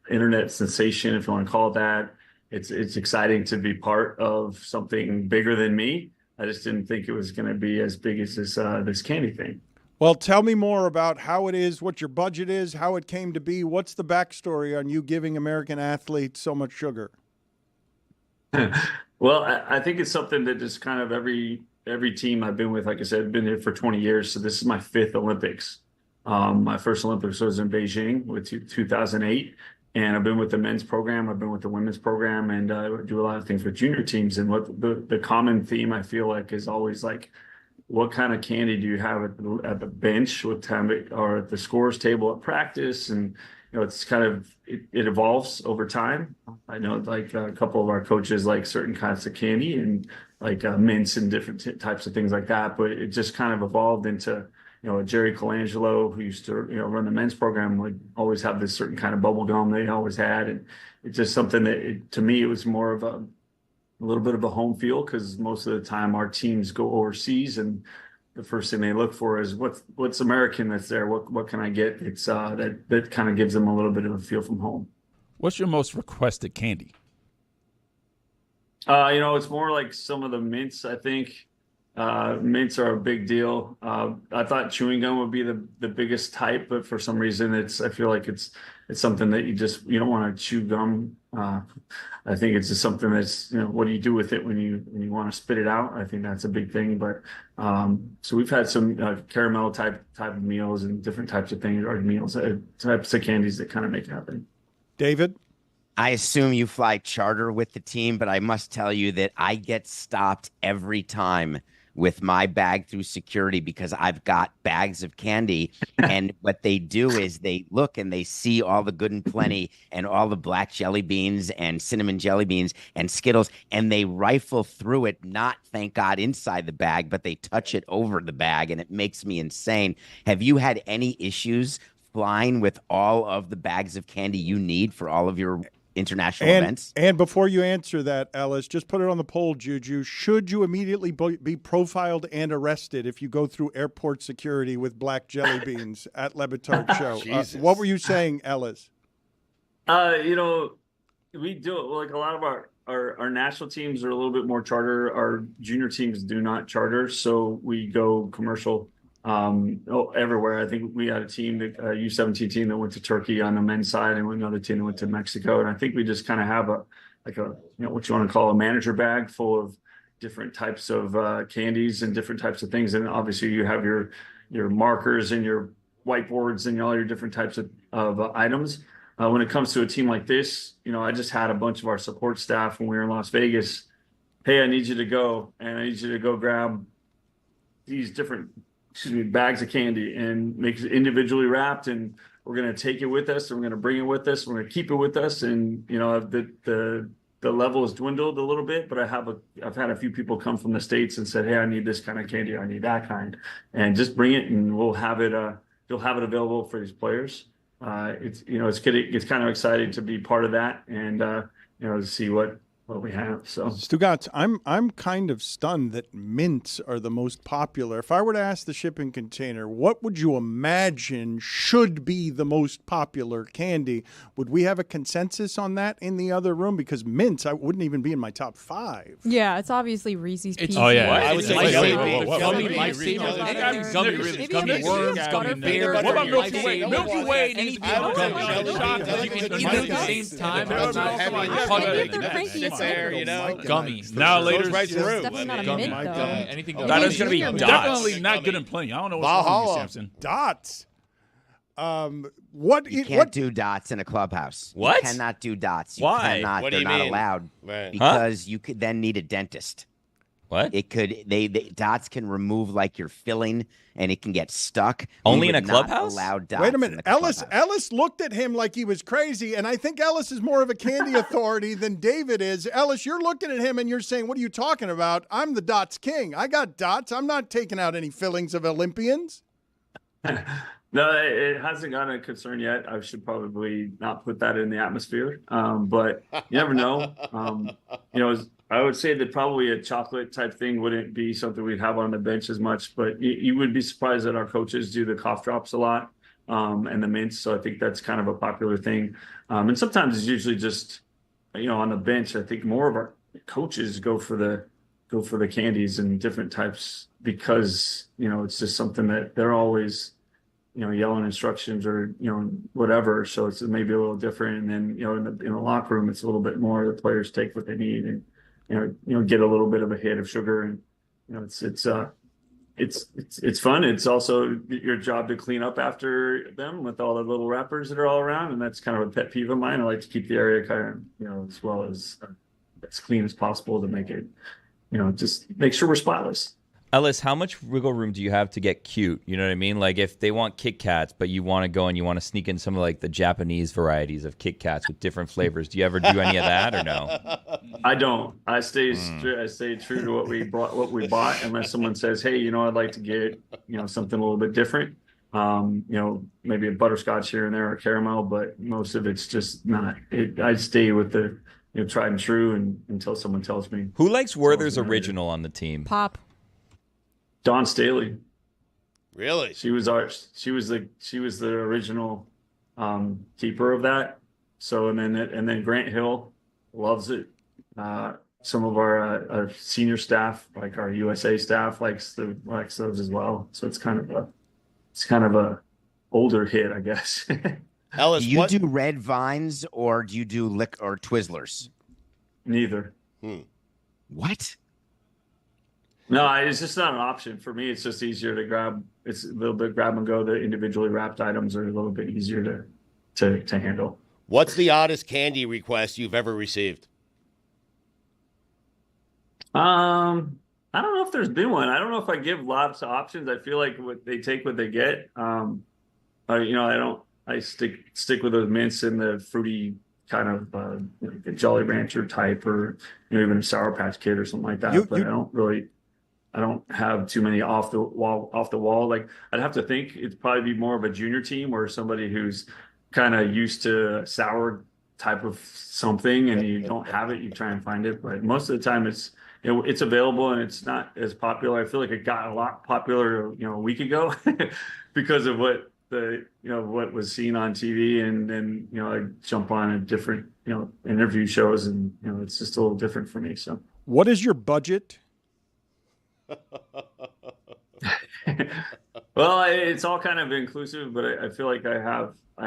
internet sensation, if you want to call it that. It's exciting to be part of something bigger than me. I just didn't think it was going to be as big as this candy thing. Well, tell me more about how it is, what your budget is, how it came to be. What's the backstory on you giving American athletes so much sugar? Well, I think it's something that just kind of every team I've been with, like I said, I've been here for 20 years. So this is my 5th Olympics. My first Olympics was in Beijing with 2008. And I've been with the men's program, I've been with the women's program, and I do a lot of things with junior teams. And what the common theme I feel like is always like, what kind of candy do you have at the bench, what time or at the scores table at practice? And it's kind of it evolves over time. I know like a couple of our coaches like certain kinds of candy and like mints and different types of things like that. But it just kind of evolved into Jerry Colangelo, who used to, run the men's program, would always have this certain kind of bubble gum they always had. And it's just something that, to me, it was more of a little bit of a home feel because most of the time our teams go overseas and the first thing they look for is what's American that's there. What can I get? It's that kind of gives them a little bit of a feel from home. What's your most requested candy? It's more like some of the mints, I think. Mints are a big deal. I thought chewing gum would be the biggest type, but for some reason I feel like it's something that you don't want to chew gum. I think it's just something that's, what do you do with it when you want to spit it out? I think that's a big thing. But so we've had some caramel type of meals and different types of things, or meals, types of candies that kind of make it happen. David? I assume you fly charter with the team, but I must tell you that I get stopped every time with my bag through security because I've got bags of candy. And what they do is they look and they see all the good and plenty and all the black jelly beans and cinnamon jelly beans and Skittles, and they rifle through it, not, thank God, inside the bag, but they touch it over the bag, and it makes me insane. Have you had any issues flying with all of the bags of candy you need for all of your international events? And before you answer that, Ellis, just put it on the poll, Juju. Should you immediately be profiled and arrested if you go through airport security with black jelly beans at Le Batard Show? What were you saying, Ellis? We do it like a lot of our national teams are a little bit more charter. Our junior teams do not charter, so we go commercial everywhere. I think we had a team, that U17 team that went to Turkey on the men's side, and another team that went to Mexico. And I think we just kind of have what you want to call a manager bag full of different types of candies and different types of things. And obviously you have your markers and your whiteboards and all your different types of items. When it comes to a team like this, I just had a bunch of our support staff when we were in Las Vegas. Hey, I need you to go, and I need you to go grab these different bags of candy and make it individually wrapped, and we're going to take it with us, and we're going to bring it with us, we're going to keep it with us. And the level has dwindled a little bit, but I've had a few people come from the States and said, hey, I need this kind of candy, I need that kind, and just bring it, and we'll have it you'll have it available for these players. It's kind of exciting to be part of that, and to see what what we have. So Stugotz, I'm kind of stunned that mints are the most popular. If I were to ask the shipping container, what would you imagine should be the most popular candy? Would we have a consensus on that in the other room? Because mints, I wouldn't even be in my top 5. Yeah, it's obviously Reese's Pieces. Oh, yeah. I would say jelly beans. Gummy Jelly beans. lifesavers. Jelly Gummy beans. ribs, gummy worms, gummy bears. What about Milky Way? Lifesavers. Milky Way needs to be I on would gummy. say jelly beans. You can eat them at the same time. They're It's not heavy. heavy. They're cranky Sit as there, hell. you know. Gummies. Now later, Goes right through. Definitely not a Gummy. mint, though. Anything That gummy. is going to be Junior dots. definitely not good and plenty. I don't know what's wrong with you, Valhalla. Samson. Dots. You can't do dots in a clubhouse. What? You cannot do dots. You Why? cannot. What do They're you not mean? allowed Right. because you could then need a dentist. What? It could they dots can remove like your filling and it can get stuck. Only We in a would not clubhouse? allow dots Wait a in minute. the Ellis clubhouse. looked at him like he was crazy, and I think Ellis is more of a candy authority than David is. Ellis, you're looking at him and you're saying, what are you talking about? I'm the dots king. I got dots. I'm not taking out any fillings of Olympians. no, it hasn't gotten a concern yet. I should probably not put that in the atmosphere. But you never know. I would say that probably a chocolate type thing wouldn't be something we'd have on the bench as much, but you would be surprised that our coaches do the cough drops a lot, and the mints. So I think that's kind of a popular thing. And sometimes it's usually just, on the bench. I think more of our coaches go for the candies and different types because, it's just something that they're always, yelling instructions or, whatever. So it's maybe a little different. And then, in the locker room, it's a little bit more the players take what they need and, get a little bit of a hit of sugar, and it's fun. It's also your job to clean up after them with all the little wrappers that are all around, and that's kind of a pet peeve of mine. I like to keep the area kind of, as well as clean as possible to make it, just make sure we're spotless. Ellis, how much wiggle room do you have to get cute? You know what I mean? Like if they want Kit Kats, but you want to go and you want to sneak in some of like the Japanese varieties of Kit Kats with different flavors. Do you ever do any of that or no? I don't. I stay true to what we bought, unless someone says, "Hey, I'd like to get something a little bit different." Maybe a butterscotch here and there or caramel, but most of it's just not. I stay with the tried and true, and until someone tells me. Who likes Werther's original on the team? Pop. Dawn Staley. Really? She was the original keeper of that. So and then Grant Hill loves it. Some of our senior staff, like our USA staff, likes those as well. So it's kind of a older hit, I guess. Ellis, Do you do red vines or do you do lick or Twizzlers? Neither. What? No, it's just not an option for me. It's just easier to grab. It's a little bit grab and go. The individually wrapped items are a little bit easier to handle. What's the oddest candy request you've ever received? I don't know if there's been one. I don't know if I give lots of options. I feel like they take what they get. I stick with those mints and the fruity kind of the Jolly Rancher type, or even a Sour Patch Kid or something like that. I don't have too many off the wall. Like I'd have to think it'd probably be more of a junior team or somebody who's kind of used to sour type of something, and you don't have it, you try and find it. But most of the time it's available and it's not as popular. I feel like it got a lot popular, a week ago because of what what was seen on TV, and then I jump on a different interview shows, and it's just a little different for me. So what is your budget? Well, it's all kind of inclusive, but I feel like I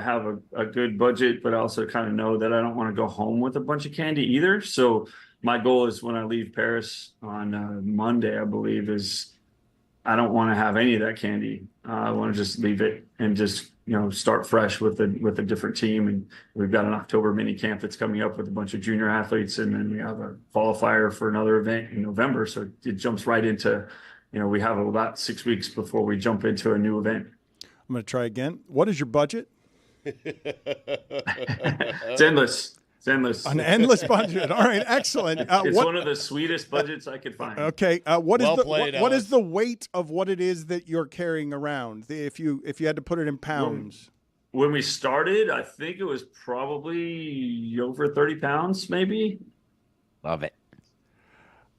have a good budget, but I also kind of know that I don't want to go home with a bunch of candy either. So my goal is when I leave Paris on Monday, I believe, is I don't want to have any of that candy. I want to just leave it and just start fresh with a different team. And we've got an October mini camp that's coming up with a bunch of junior athletes, and then we have a qualifier for another event in November. So it jumps right into, we have about 6 weeks before we jump into a new event. I'm going to try again. What is your budget? It's endless. It's endless. An endless budget. All right, excellent. It's one of the sweetest budgets I could find. Okay, what is the weight of what it is that you're carrying around? If you had to put it in pounds. When we started, I think it was probably over 30 pounds, maybe. Love it.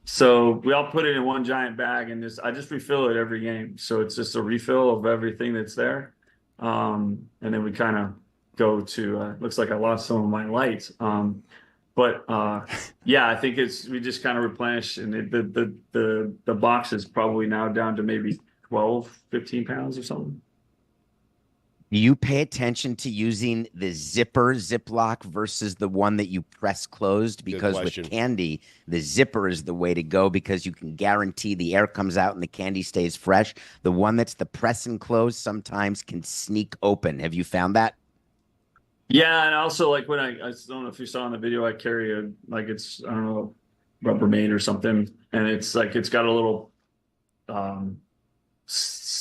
So we all put it in one giant bag, and I just refill it every game. So it's just a refill of everything that's there. And then we kind of go to, looks like I lost some of my lights. Yeah, I think we just kind of replenish, and the box is probably now down to maybe 12, 15 pounds or something. Do you pay attention to using the Ziploc versus the one that you press closed? Because with candy, the zipper is the way to go because you can guarantee the air comes out and the candy stays fresh. The one that's the press and close sometimes can sneak open. Have you found that? Yeah, and also like when I don't know if you saw in the video, I carry it's, I don't know, Rubbermaid or something, and it's got a little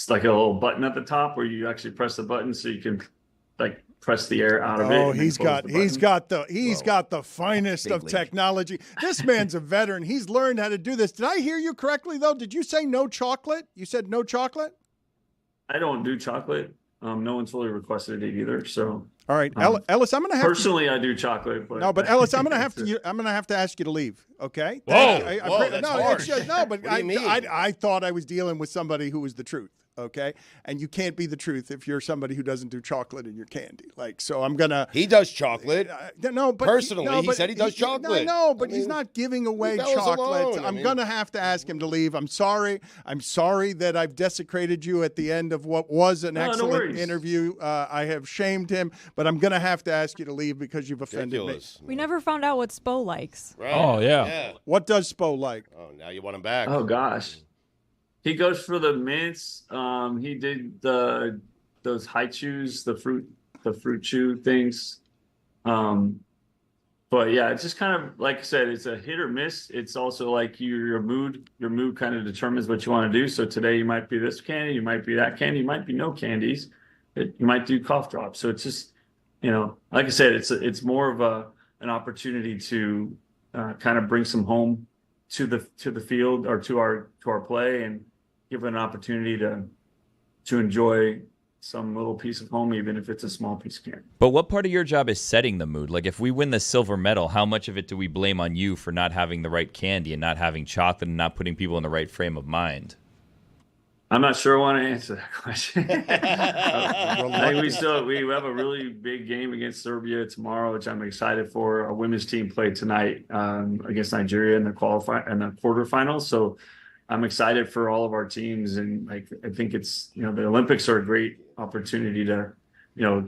like a little button at the top where you actually press the button so you can like press the air out of it. Oh, he's got the finest of technology. This man's a veteran. He's learned how to do this. Did I hear you correctly though? Did you say no chocolate? You said no chocolate? I don't do chocolate. No one's really requested it either. So all right, Ellis, I'm gonna have personally I do chocolate, but no, but Ellis, I'm gonna have to ask you to leave. Okay? Whoa, that's harsh. But I thought I was dealing with somebody who was the truth. Okay, and you can't be the truth if you're somebody who doesn't do chocolate in your candy. Like, so I'm gonna. He does chocolate. No, but personally, he said he does chocolate. No, but he's not giving away chocolate. I'm gonna have to ask him to leave. I'm sorry. I'm sorry that I've desecrated you at the end of what was an excellent interview. I have shamed him, but I'm gonna have to ask you to leave because you've offended me. We never found out what Spo likes. Right. Oh yeah. What does Spo like? Oh, now you want him back. Oh gosh. He goes for the mints. He did those high chews, the fruit chew things. But yeah, it's just kind of like I said, it's a hit or miss. It's also like your mood kind of determines what you want to do. So today you might be this candy, you might be that candy, you might be no candies. You might do cough drops. So it's just, like I said, it's more of an opportunity to kind of bring some home to the field or to our play and give it an opportunity to enjoy some little piece of home, even if it's a small piece of candy. But what part of your job is setting the mood? Like if we win the silver medal, how much of it do we blame on you for not having the right candy and not having chocolate and not putting people in the right frame of mind? I'm not sure I want to answer that question. We have a really big game against Serbia tomorrow, which I'm excited for. Our women's team played tonight against Nigeria in the quarterfinals. So I'm excited for all of our teams, and I think it's the Olympics are a great opportunity to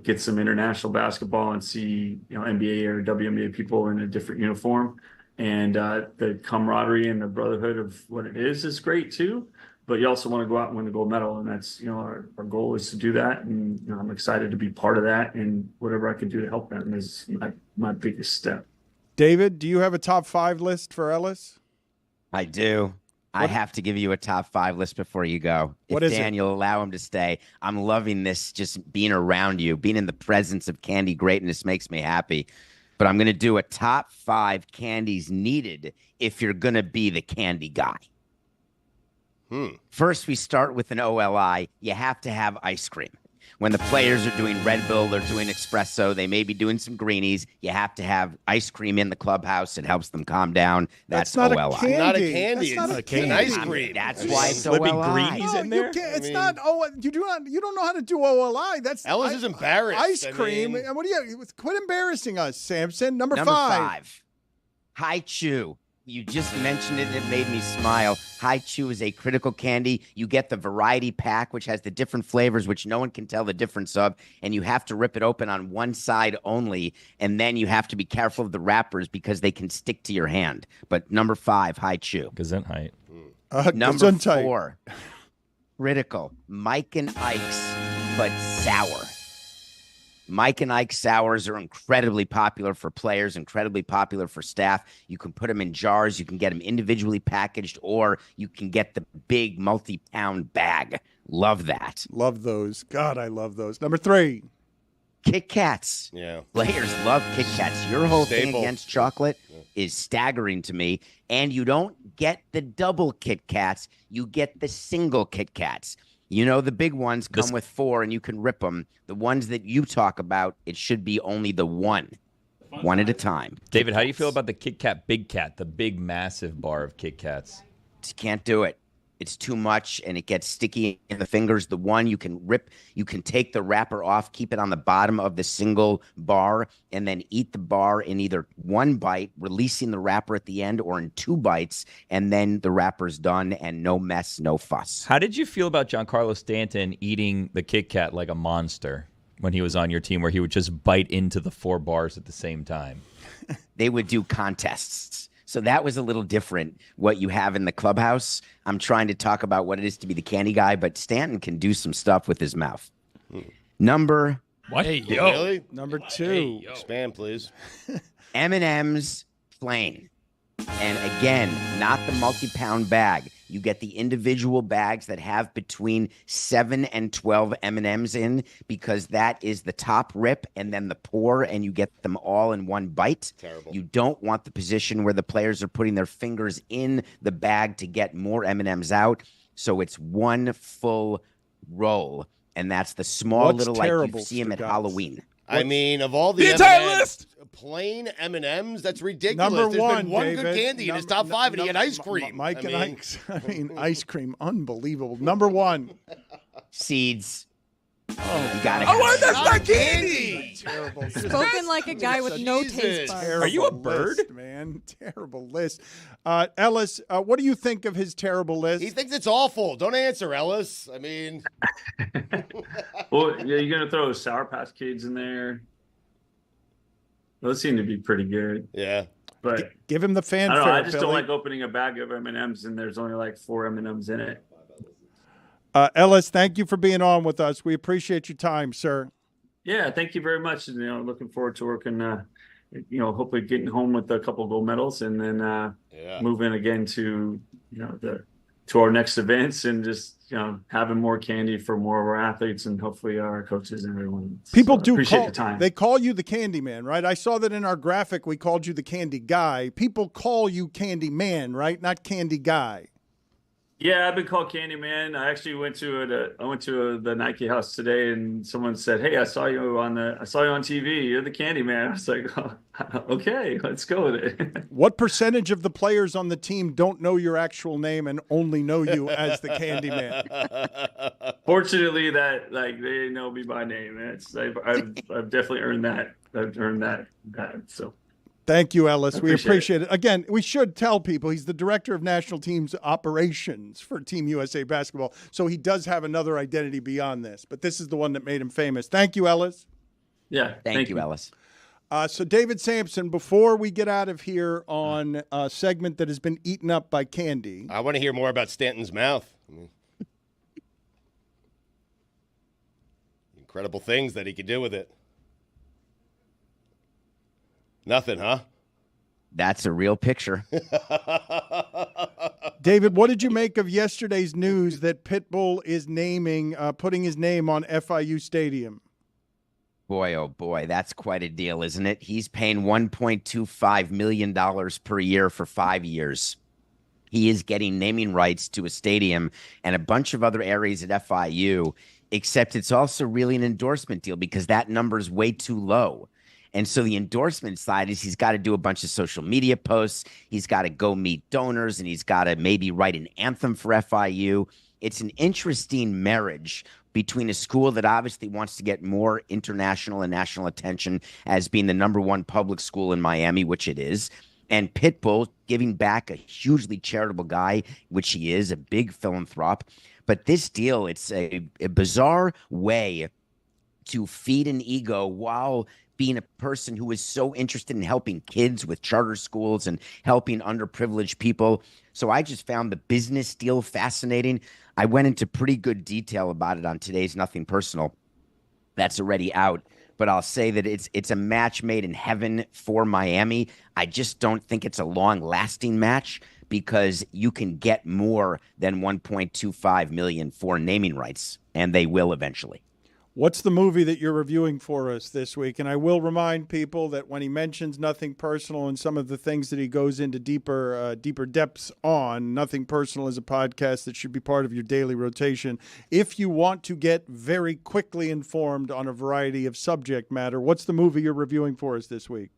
get some international basketball and see NBA or WNBA people in a different uniform, and the camaraderie and the brotherhood of what it is great too. But you also want to go out and win the gold medal, and that's our goal is to do that, and I'm excited to be part of that, and whatever I can do to help them is my biggest step. David, do you have a top 5 list for Ellis? I do. I have to give you a top 5 list before you go. What if is Dan, you'll allow him to stay. I'm loving this, just being around you, being in the presence of candy greatness makes me happy. But I'm going to do a top 5 candies needed if you're going to be the candy guy. First, we start with an OLI. You have to have ice cream. When the players are doing Red Bull, they're doing espresso, they may be doing some greenies. You have to have ice cream in the clubhouse. It helps them calm down. That's not OLI. A candy. Not a candy. That's not it's an ice cream. That's why it's Slipping OLI. greenies in there? It's not. You don't know how to do OLI. That's Ellis is embarrassed. Ice cream. And what do you? Quit embarrassing us, Samson. Number 5. High Chew. You just mentioned it. It made me smile. High Chew is a critical candy. You get the variety pack, which has the different flavors, which no one can tell the difference of. And you have to rip it open on one side only. And then you have to be careful of the wrappers because they can stick to your hand. But number 5, High Chew. Gesundheit. Number 4, critical. Mike and Ike's, but sour. Mike and Ike sours are incredibly popular for players, incredibly popular for staff. You can put them in jars. You can get them individually packaged, or you can get the big multi-pound bag. Love that. Love those. God, I love those. Number 3. Kit Kats. Yeah. Players love Kit Kats. Your whole thing Staple. against chocolate is staggering to me. And you don't get the double Kit Kats. You get the single Kit Kats. The big ones come with 4 and you can rip them. The ones that you talk about, it should be only the one. one at a time. David, how do you feel about the Kit Kat Big Cat, the big, massive bar of Kit Kats? Just can't do it. It's too much, and it gets sticky in the fingers. The one you can rip, you can take the wrapper off, keep it on the bottom of the single bar, and then eat the bar in either one bite, releasing the wrapper at the end, or in 2 bites, and then the wrapper's done, and no mess, no fuss. How did you feel about Giancarlo Stanton eating the Kit Kat like a monster when he was on your team, where he would just bite into the 4 bars at the same time? They would do contests. So that was a little different, what you have in the clubhouse. I'm trying to talk about what it is to be the candy guy, but Stanton can do some stuff with his mouth. Number What? Hey, really? Number 2. Expand, please. M&M's plain. And again, not the multi-pound bag. You get the individual bags that have between 7 and 12 M&Ms in, because that is the top rip and then the pour, and you get them all in one bite. Terrible. You don't want the position where the players are putting their fingers in the bag to get more M&Ms out. So it's one full roll, and that's the small What's little like terrible, you see them at Stugotz? Halloween. I mean, of all the entire M&Ms, list! plain M&Ms, that's ridiculous. Number There's one, been one David. good candy in his top 5, and he had ice cream. Mike I and mean, Ike's. I mean, ice cream, unbelievable. Number 1. Seeds. Oh, You gotta Oh, have that's it. not candy. terrible. Spoken like a guy with no Jesus. taste buds. Terrible Are you a bird? list, man? Terrible list. Ellis, what do you think of his terrible list? he thinks it's awful. Don't answer, Ellis. I mean, Well, yeah, you're gonna throw Sour Patch Kids in there. Those seem to be pretty good, yeah. but Give him the I fanfare, don't know. I just Billy. don't like opening a bag of M&Ms and there's only like 4 M&Ms in it. Ellis, thank you for being on with us. We appreciate your time, sir. Yeah, thank you very much. And, looking forward to working. Hopefully getting home with a couple of gold medals, and then Yeah. moving again to to our next events, and just having more candy for more of our athletes and hopefully our coaches and everyone. People So, do appreciate call the time. they call you the Candy Man, right? I saw that in our graphic. We called you the Candy Guy. People call you Candy Man, right? Not Candy Guy. Yeah, I've been called Candyman. I actually went to the Nike house today, and someone said, "Hey, I saw you on TV. You're the Candyman." I was like, oh, "Okay, let's go with it." What percentage of the players on the team don't know your actual name and only know you as the Candy Man? Fortunately, that they know me by name. I've definitely earned that. I've earned that. So. Thank you, Ellis. We Appreciate appreciate it. Again, we should tell people he's the director of national teams operations for Team USA basketball. So he does have another identity beyond this, but this is the one that made him famous. Thank you, Ellis. Yeah. Thank you, Ellis. So David Samson, before we get out of here on a segment that has been eaten up by candy. I want to hear more about Stanton's mouth. Incredible things that he could do with it. Nothing, huh? That's a real picture. David, what did you make of yesterday's news that Pitbull is putting his name on FIU Stadium? Boy, oh boy, that's quite a deal, isn't it? He's paying $1.25 million per year for 5 years. He is getting naming rights to a stadium and a bunch of other areas at FIU, except it's also really an endorsement deal because that number is way too low. And so the endorsement side is he's got to do a bunch of social media posts. He's got to go meet donors, and he's got to maybe write an anthem for FIU. It's an interesting marriage between a school that obviously wants to get more international and national attention as being the #1 public school in Miami, which it is, and Pitbull giving back, a hugely charitable guy, which he is, a big philanthrop. But this deal, it's a bizarre way to feed an ego while being a person who is so interested in helping kids with charter schools and helping underprivileged people. So I just found the business deal fascinating. I went into pretty good detail about it on today's Nothing Personal. That's already out. But I'll say that it's a match made in heaven for Miami. I just don't think it's a long-lasting match because you can get more than $1.25 million for naming rights, and they will eventually. What's the movie that you're reviewing for us this week? And I will remind people that when he mentions Nothing Personal and some of the things that he goes into deeper depths on, Nothing Personal is a podcast that should be part of your daily rotation. If you want to get very quickly informed on a variety of subject matter, what's the movie you're reviewing for us this week?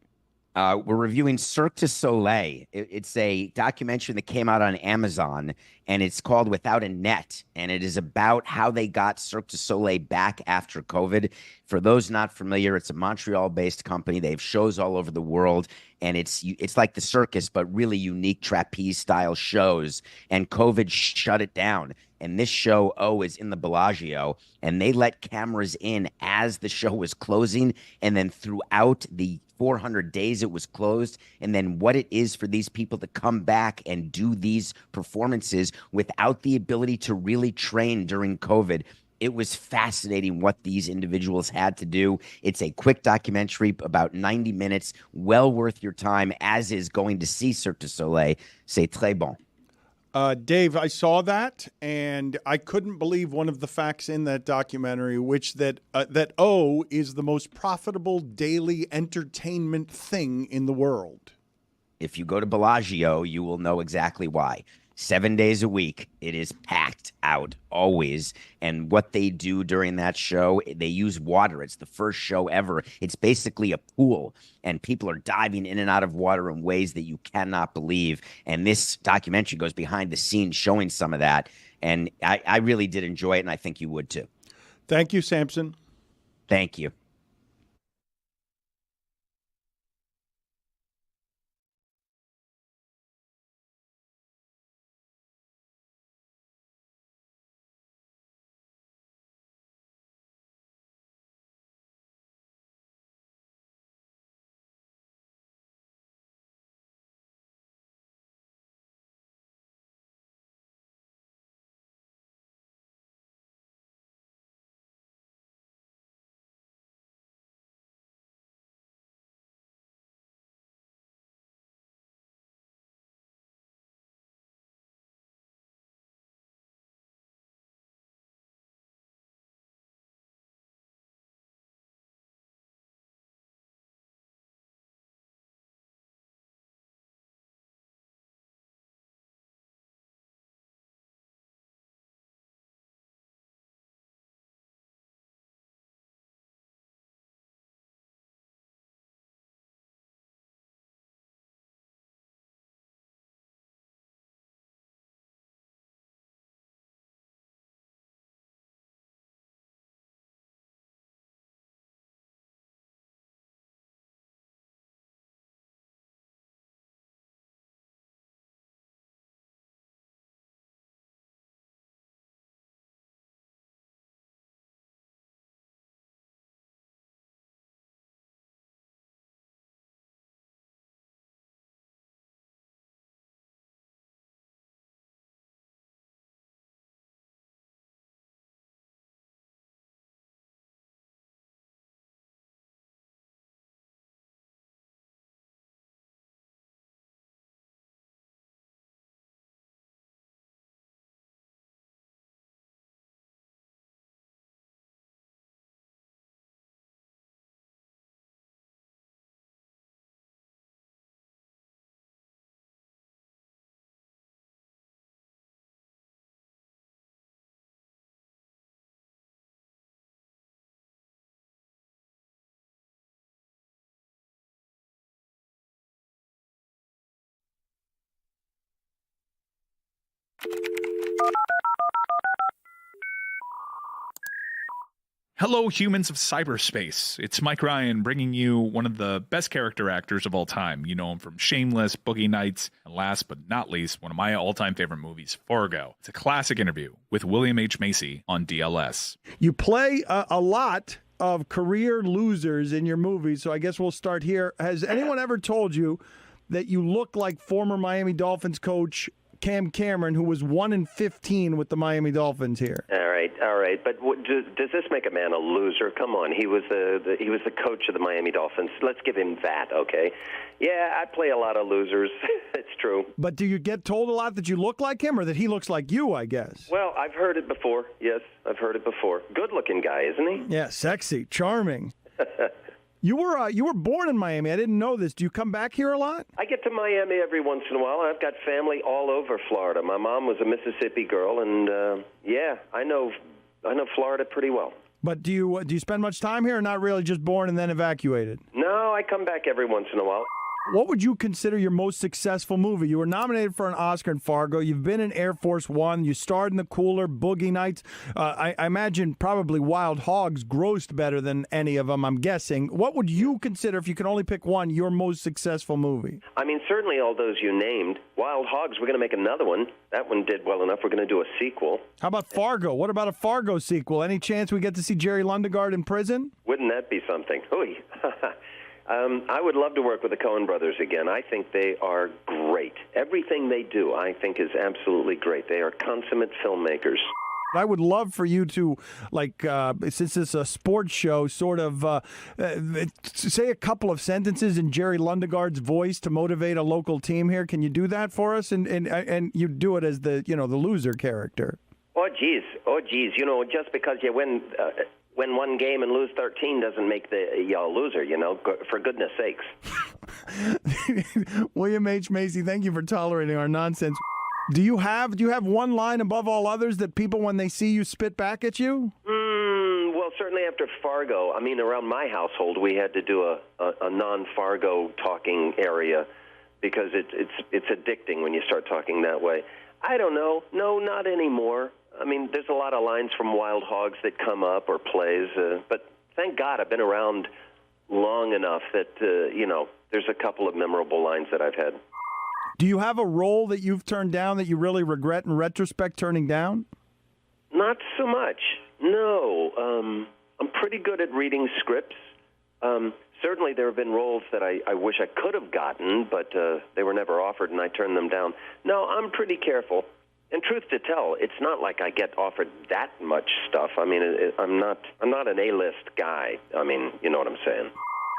We're reviewing Cirque du Soleil. It's a documentary that came out on Amazon, and it's called Without a Net, and it is about how they got Cirque du Soleil back after COVID. For those not familiar, it's a Montreal-based company. They have shows all over the world, and it's like the circus, but really unique trapeze-style shows, and COVID shut it down. And this show, is in the Bellagio, and they let cameras in as the show was closing, and then throughout the 400 days it was closed, and then what it is for these people to come back and do these performances without the ability to really train during COVID. It was fascinating what these individuals had to do. It's a quick documentary, about 90 minutes, well worth your time, as is going to see Cirque du Soleil. C'est très bon. Dave, I saw that, and I couldn't believe one of the facts in that documentary, which that O is the most profitable daily entertainment thing in the world. If you go to Bellagio, you will know exactly why. 7 days a week, it is packed out always. And what they do during that show, they use water. It's the first show ever. It's basically a pool, and people are diving in and out of water in ways that you cannot believe. And this documentary goes behind the scenes showing some of that. And I really did enjoy it, and I think you would too. Thank you, Samson. Thank you. Hello, humans of cyberspace. It's Mike Ryan bringing you one of the best character actors of all time. You know him from Shameless, Boogie Nights, and last but not least, one of my all-time favorite movies, Fargo. It's a classic interview with William H. Macy on DLS. You play a lot of career losers in your movies, so I guess we'll start here. Has anyone ever told you that you look like former Miami Dolphins coach Cam Cameron, who was 1-15 with the Miami Dolphins here? All right. But does this make a man a loser? Come on, he was the coach of the Miami Dolphins. Let's give him that, okay? Yeah, I play a lot of losers. It's true. But do you get told a lot that you look like him, or that he looks like you? I guess. Well, I've heard it before. Yes, I've heard it before. Good-looking guy, isn't he? Yeah, sexy, charming. You were born in Miami. I didn't know this. Do you come back here a lot? I get to Miami every once in a while. I've got family all over Florida. My mom was a Mississippi girl, and yeah, I know Florida pretty well. But do you spend much time here, or not really, just born and then evacuated? No, I come back every once in a while. What would you consider your most successful movie? You were nominated for an Oscar in Fargo. You've been in Air Force One. You starred in The Cooler, Boogie Nights. I imagine probably Wild Hogs grossed better than any of them, I'm guessing. What would you consider, if you can only pick one, your most successful movie? I mean, certainly all those you named. Wild Hogs, we're going to make another one. That one did well enough. We're going to do a sequel. How about Fargo? What about a Fargo sequel? Any chance we get to see Jerry Lundegaard in prison? Wouldn't that be something? Hooey. I would love to work with the Coen brothers again. I think they are great. Everything they do, I think, is absolutely great. They are consummate filmmakers. I would love for you to, since it's a sports show, sort of say a couple of sentences in Jerry Lundegaard's voice to motivate a local team here. Can you do that for us? And you do it as the loser character. Oh, geez. Just because you win one game and lose 13 doesn't make you a loser, for goodness sakes. William H. Macy, thank you for tolerating our nonsense. Do you have one line above all others that people, when they see you, spit back at you? Well, certainly after Fargo. I mean, around my household, we had to do a non-Fargo talking area because it's addicting when you start talking that way. I don't know. No, not anymore. I mean, there's a lot of lines from Wild Hogs that come up or plays, but thank God I've been around long enough that, there's a couple of memorable lines that I've had. Do you have a role that you've turned down that you really regret in retrospect turning down? Not so much, no. I'm pretty good at reading scripts. Certainly there have been roles that I wish I could have gotten, but they were never offered, and I turned them down. No, I'm pretty careful. And truth to tell, it's not like I get offered that much stuff. I mean, I'm not an A-list guy. I mean, you know what I'm saying.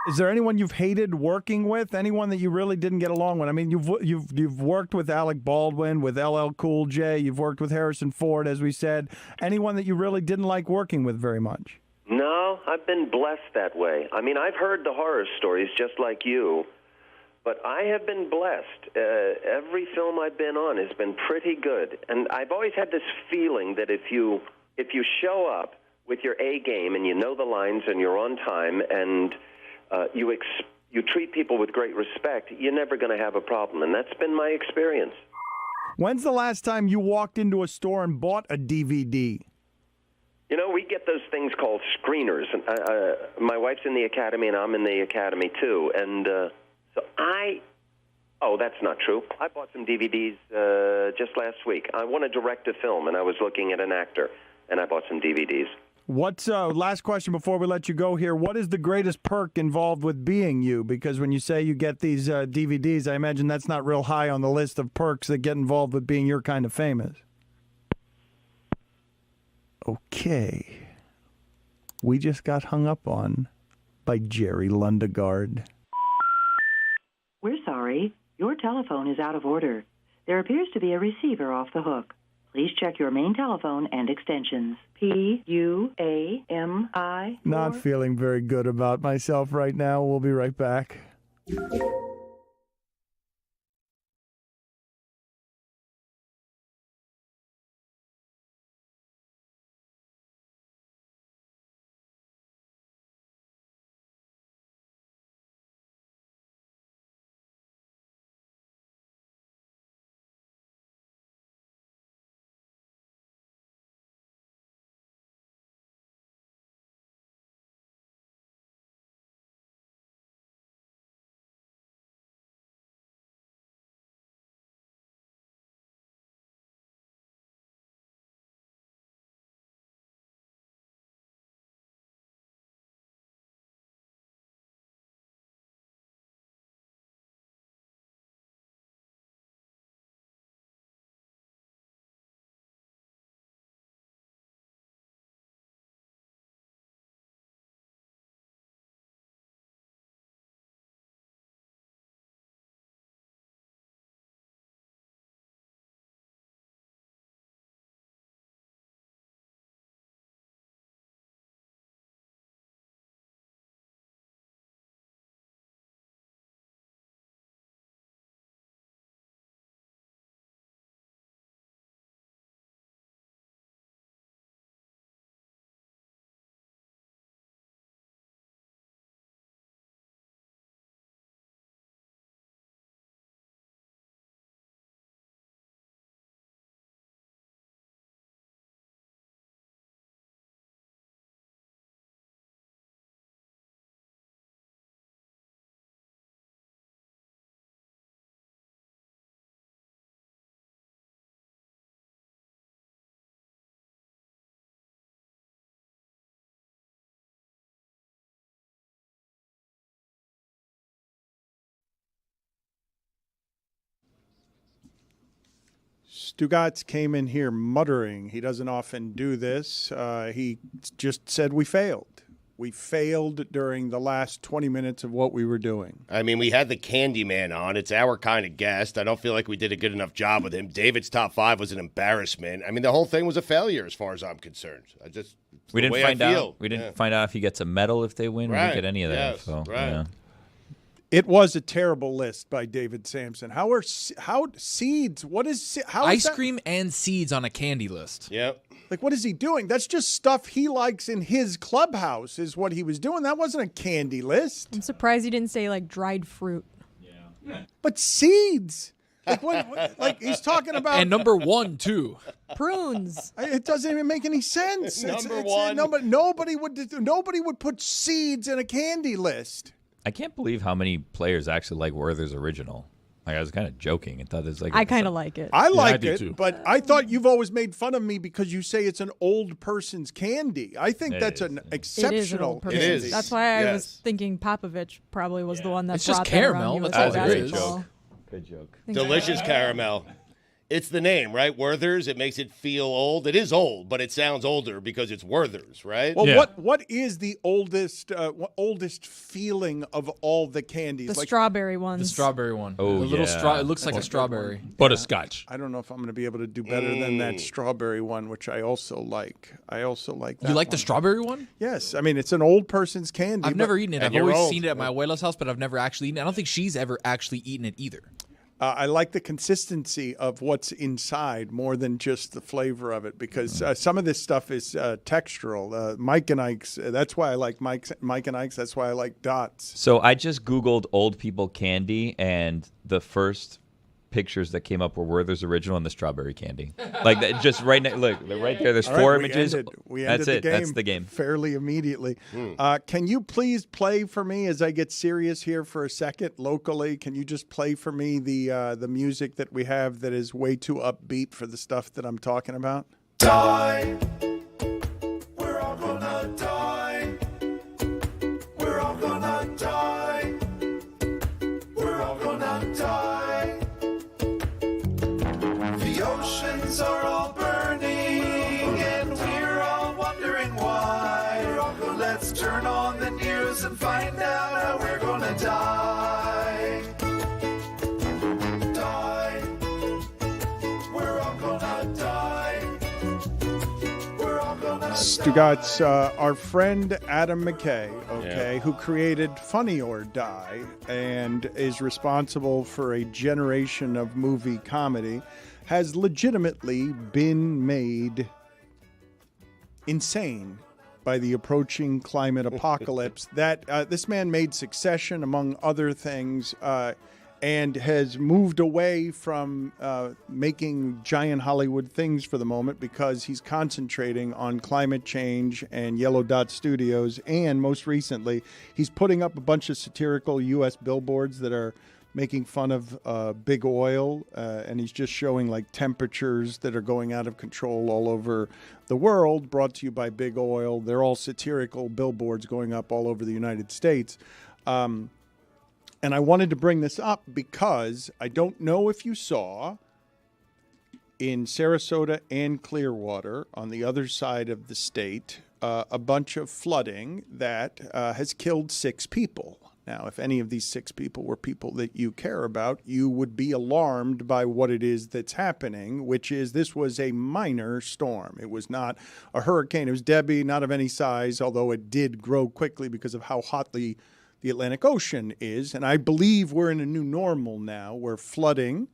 Is there anyone you've hated working with? Anyone that you really didn't get along with? I mean, you've worked with Alec Baldwin, with LL Cool J. You've worked with Harrison Ford, as we said. Anyone that you really didn't like working with very much? No, I've been blessed that way. I mean, I've heard the horror stories just like you. But I have been blessed. Every film I've been on has been pretty good. And I've always had this feeling that if you show up with your A game and you know the lines and you're on time and you treat people with great respect, you're never going to have a problem. And that's been my experience. When's the last time you walked into a store and bought a DVD? We get those things called screeners. My wife's in the academy and I'm in the academy too. And that's not true. I bought some DVDs just last week. I want to direct a film, and I was looking at an actor, and I bought some DVDs. What's last question before we let you go here? What is the greatest perk involved with being you? Because when you say you get these DVDs, I imagine that's not real high on the list of perks that get involved with being your kind of famous. Okay. We just got hung up on by Jerry Lundegaard. We're sorry. Your telephone is out of order. There appears to be a receiver off the hook. Please check your main telephone and extensions. PUAMI. Not feeling very good about myself right now. We'll be right back. Stugotz came in here muttering. He doesn't often do this. He just said we failed. We failed during the last 20 minutes of what we were doing. I mean, we had the Candyman on. It's our kind of guest. I don't feel like we did a good enough job with him. David's top 5 was an embarrassment. I mean, the whole thing was a failure as far as I'm concerned. We didn't find out. We didn't find out if he gets a medal if they win. Right. We didn't get any of that. Yes, So, right. yeah. It was a terrible list by David Samson. How seeds? What is how is ice that? cream and seeds on a candy list? Yep. Like, what is he doing? That's just stuff he likes in his clubhouse is what he was doing. That wasn't a candy list. I'm surprised he didn't say like dried fruit. But seeds. Like what like he's talking about. And number 1 too. Prunes. It doesn't even make any sense. Number one. Nobody would put seeds in a candy list. I can't believe how many players actually like Werther's original. Like, I was kind of joking. I thought it was like I kind of like it. I like do it, too. but I thought you've always made fun of me because you say it's an old person's candy. I think It that's is, an yeah. exceptional It is an old person. It is. That's why I was Yes. thinking Popovich probably was the one that It's just brought that around caramel. USA That's all it is. basketball. Good joke. Delicious caramel. It's the name, right? Werther's. It makes it feel old. It is old, but it sounds older because it's Werther's, right? Well, Yeah. what is the oldest feeling of all the candies? The strawberry ones. The strawberry one. Oh, the little yeah. It looks like a strawberry. Butterscotch. I don't know if I'm going to be able to do better than that strawberry one, which I also like. I also like that. You like the one. strawberry one? Yes, I mean it's an old person's candy. I've never eaten it. and I've you're always old. seen it at my abuela's house, but I've never actually eaten it. I don't think she's ever actually eaten it either. I like the consistency of what's inside more than just the flavor of it because some of this stuff is textural. Mike and Ike's, that's why I like Mike and Ike's. That's why I like Dots. So I just Googled old people candy, and the first pictures that came up were Werther's original and the strawberry candy. Like that, just right now. Look, right there. There's All 4 right, images. We That's ended it. That's the game. fairly immediately. Can you please play for me as I get serious here for a second locally? Can you just play for me the music that we have that is way too upbeat for the stuff that I'm talking about? Die. We're all gonna die. We're all gonna die. We're all gonna die. The oceans are all burning, and we're all wondering why. Let's turn on the news and find out how we're gonna die. Die. We're all gonna die. We're all gonna die. Stugotz, our friend Adam McKay, who created Funny or Die and is responsible for a generation of movie comedy, has legitimately been made insane by the approaching climate apocalypse. That this man made Succession, among other things, and has moved away from making giant Hollywood things for the moment because he's concentrating on climate change and Yellow Dot Studios. And most recently, he's putting up a bunch of satirical U.S. billboards that are making fun of big oil, and he's just showing like temperatures that are going out of control all over the world, brought to you by big oil. They're all satirical billboards going up all over the United States. And I wanted to bring this up because I don't know if you saw in Sarasota and Clearwater on the other side of the state, a bunch of flooding that has killed 6 people. Now, if any of these 6 people were people that you care about, you would be alarmed by what it is that's happening, which is this was a minor storm. It was not a hurricane. It was Debbie, not of any size, although it did grow quickly because of how hot the Atlantic Ocean is. And I believe we're in a new normal now where flooding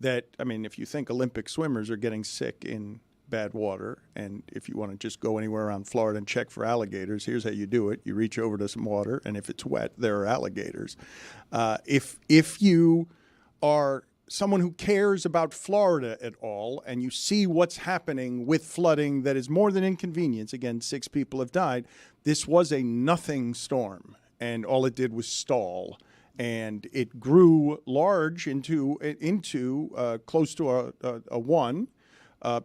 that, I mean, if you think Olympic swimmers are getting sick in bad water, and if you want to just go anywhere around Florida and check for alligators, here's how you do it. You reach over to some water, and if it's wet, there are alligators. If you are someone who cares about Florida at all, and you see what's happening with flooding that is more than inconvenience, again, 6 people have died, this was a nothing storm, and all it did was stall. And it grew large into close to a 1,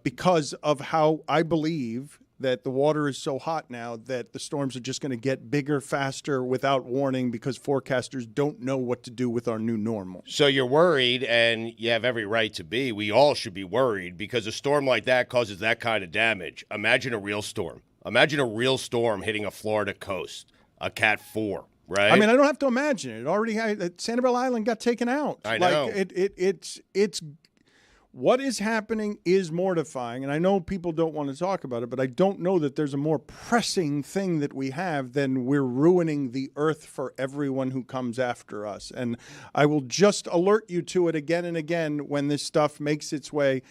because of how I believe that the water is so hot now that the storms are just going to get bigger, faster, without warning, because forecasters don't know what to do with our new normal. So you're worried, and you have every right to be. We all should be worried because a storm like that causes that kind of damage. Imagine a real storm. Imagine a real storm hitting a Florida coast, a Cat 4, right? I mean, I don't have to imagine it. It already had, Sanibel Island got taken out. I know. Like, it's what is happening is mortifying, and I know people don't want to talk about it, but I don't know that there's a more pressing thing that we have than we're ruining the earth for everyone who comes after us. And I will just alert you to it again and again when this stuff makes its way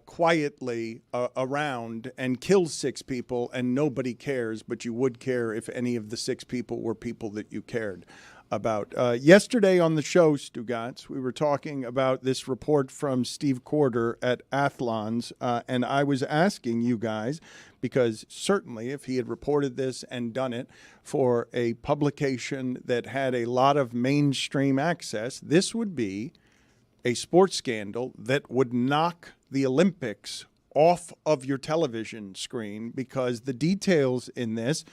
quietly around and kills 6 people, and nobody cares, but you would care if any of the 6 people were people that you cared about. Yesterday on the show, Stugotz, we were talking about this report from Steve Corder at Athlon's, and I was asking you guys, because certainly if he had reported this and done it for a publication that had a lot of mainstream access, this would be a sports scandal that would knock the Olympics off of your television screen, because the details in this,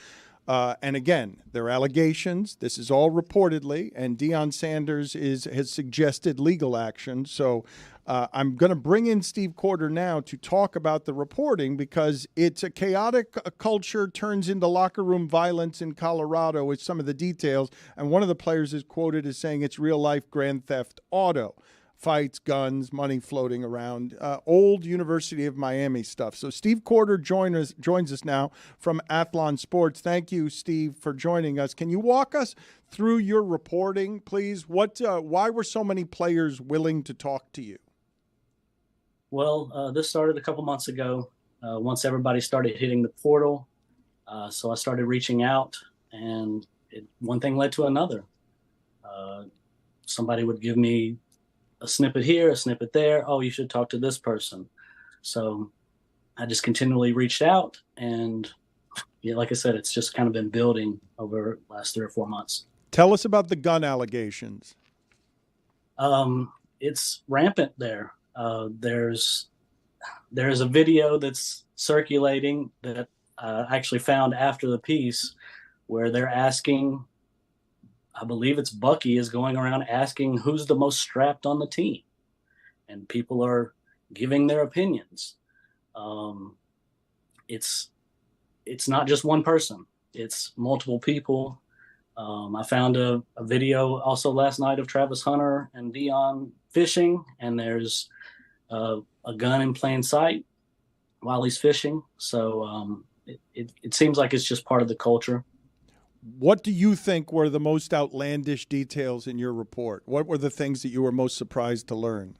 and again, there are allegations. This is all reportedly, and Deion Sanders has suggested legal action. So I'm going to bring in Steve Corder now to talk about the reporting, because it's a chaotic culture turns into locker room violence in Colorado with some of the details. And one of the players is quoted as saying it's real life Grand Theft Auto. Fights, guns, money floating around, old University of Miami stuff. So Steve Corder joins us now from Athlon Sports. Thank you, Steve, for joining us. Can you walk us through your reporting, please? Why were so many players willing to talk to you? Well, this started a couple months ago. Once everybody started hitting the portal, so I started reaching out, and one thing led to another. Somebody would give me a snippet here, a snippet there. Oh, you should talk to this person. So I just continually reached out, and yeah, like I said, it's just kind of been building over the last 3 or 4 months. Tell us about the gun allegations. It's rampant there. There's a video that's circulating that I actually found after the piece, where they're asking, I believe it's Bucky is going around asking who's the most strapped on the team, and people are giving their opinions. It's not just one person, it's multiple people. I found a video also last night of Travis Hunter and Deion fishing, and there's a gun in plain sight while he's fishing. So it seems like it's just part of the culture. What do you think were the most outlandish details in your report? What were the things that you were most surprised to learn?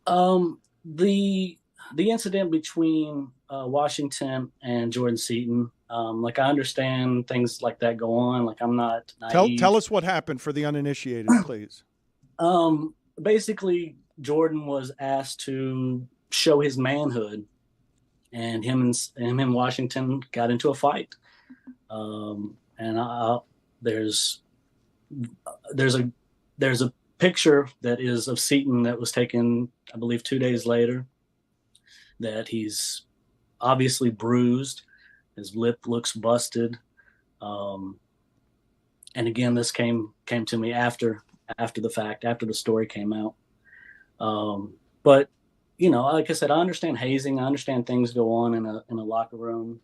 The incident between Washington and Jordan Seaton. Like, I understand things like that go on. Like, I'm not naive. Tell us what happened for the uninitiated, please. Basically, Jordan was asked to show his manhood, and him and Washington got into a fight. And there's a picture that is of Seaton that was taken, I believe, 2 days later, that he's obviously bruised. His lip looks busted. And again, this came to me after the fact, after the story came out. But, you know, like I said, I understand hazing. I understand things go on in a locker room.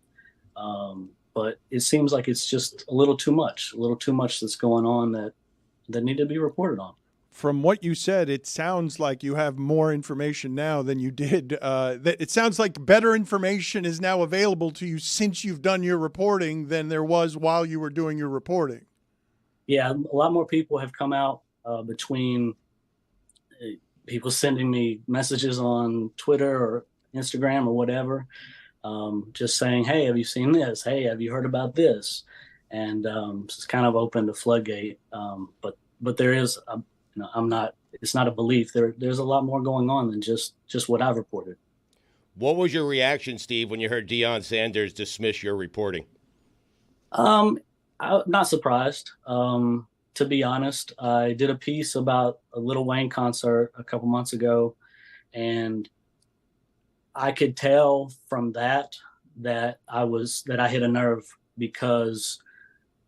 But it seems like it's just a little too much that's going on that need to be reported on. From what you said, it sounds like you have more information now than you did. It sounds like better information is now available to you since you've done your reporting than there was while you were doing your reporting. Yeah, a lot more people have come out between people sending me messages on Twitter or Instagram or whatever. Just saying, hey, have you seen this? Hey, have you heard about this? And it's kind of opened a floodgate. But there is, it's not a belief. There's a lot more going on than just what I've reported. What was your reaction, Steve, when you heard Deion Sanders dismiss your reporting? I'm not surprised. To be honest, I did a piece about a Lil Wayne concert a couple months ago, and I could tell from that that I hit a nerve, because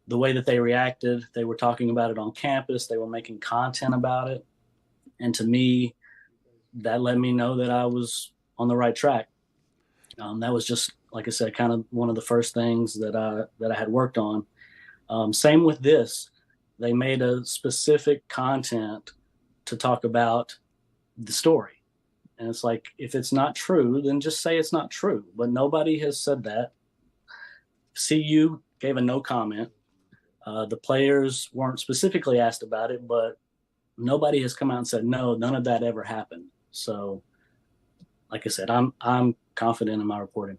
the way that they reacted, they were talking about it on campus, they were making content about it. And to me, that let me know that I was on the right track. That was just, like I said, kind of one of the first things that I had worked on. Same with this. They made a specific content to talk about the story. And it's like, if it's not true, then just say it's not true. But nobody has said that. CU gave a no comment. The players weren't specifically asked about it, but nobody has come out and said, no, none of that ever happened. So, like I said, I'm confident in my reporting.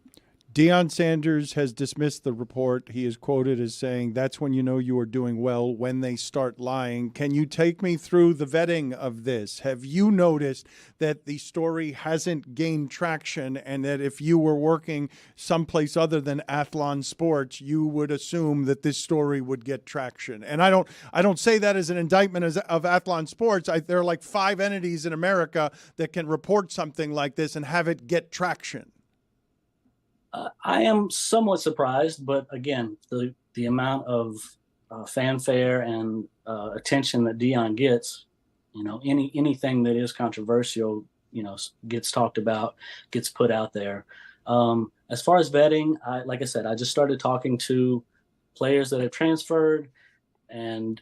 Deion Sanders has dismissed the report. He is quoted as saying, "That's when you know you are doing well, when they start lying." Can you take me through the vetting of this? Have you noticed that the story hasn't gained traction, and that if you were working someplace other than Athlon Sports, you would assume that this story would get traction? And I don't say that as an indictment of Athlon Sports. There are like 5 entities in America that can report something like this and have it get traction. I am somewhat surprised, but again, the amount of fanfare and attention that Deion gets, anything that is controversial, gets talked about, gets put out there. As far as vetting, like I said, I just started talking to players that have transferred and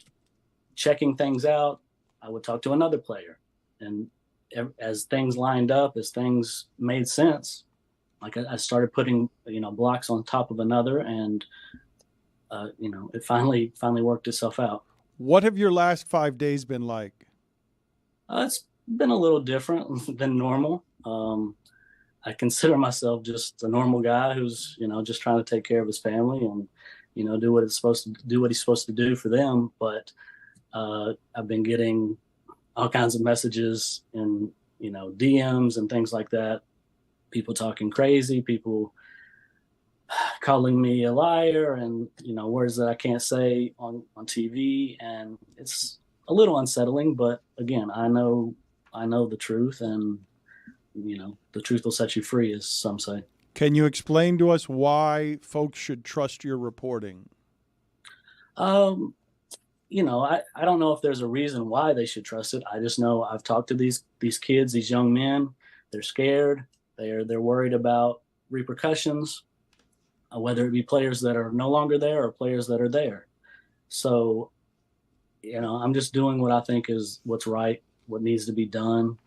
checking things out. I would talk to another player, and as things lined up, as things made sense, like I started putting, blocks on top of another, and, it finally worked itself out. What have your last 5 days been like? It's been a little different than normal. I consider myself just a normal guy who's, just trying to take care of his family and, do what he's supposed to do for them. But I've been getting all kinds of messages and, DMs and things like that. People talking crazy, people calling me a liar, and words that I can't say on TV, and it's a little unsettling. But again, I know the truth, and the truth will set you free, as some say. Can you explain to us why folks should trust your reporting? I don't know if there's a reason why they should trust it. I just know I've talked to these kids, these young men. They're scared. They're worried about repercussions, whether it be players that are no longer there or players that are there. So, I'm just doing what I think is what's right, what needs to be done.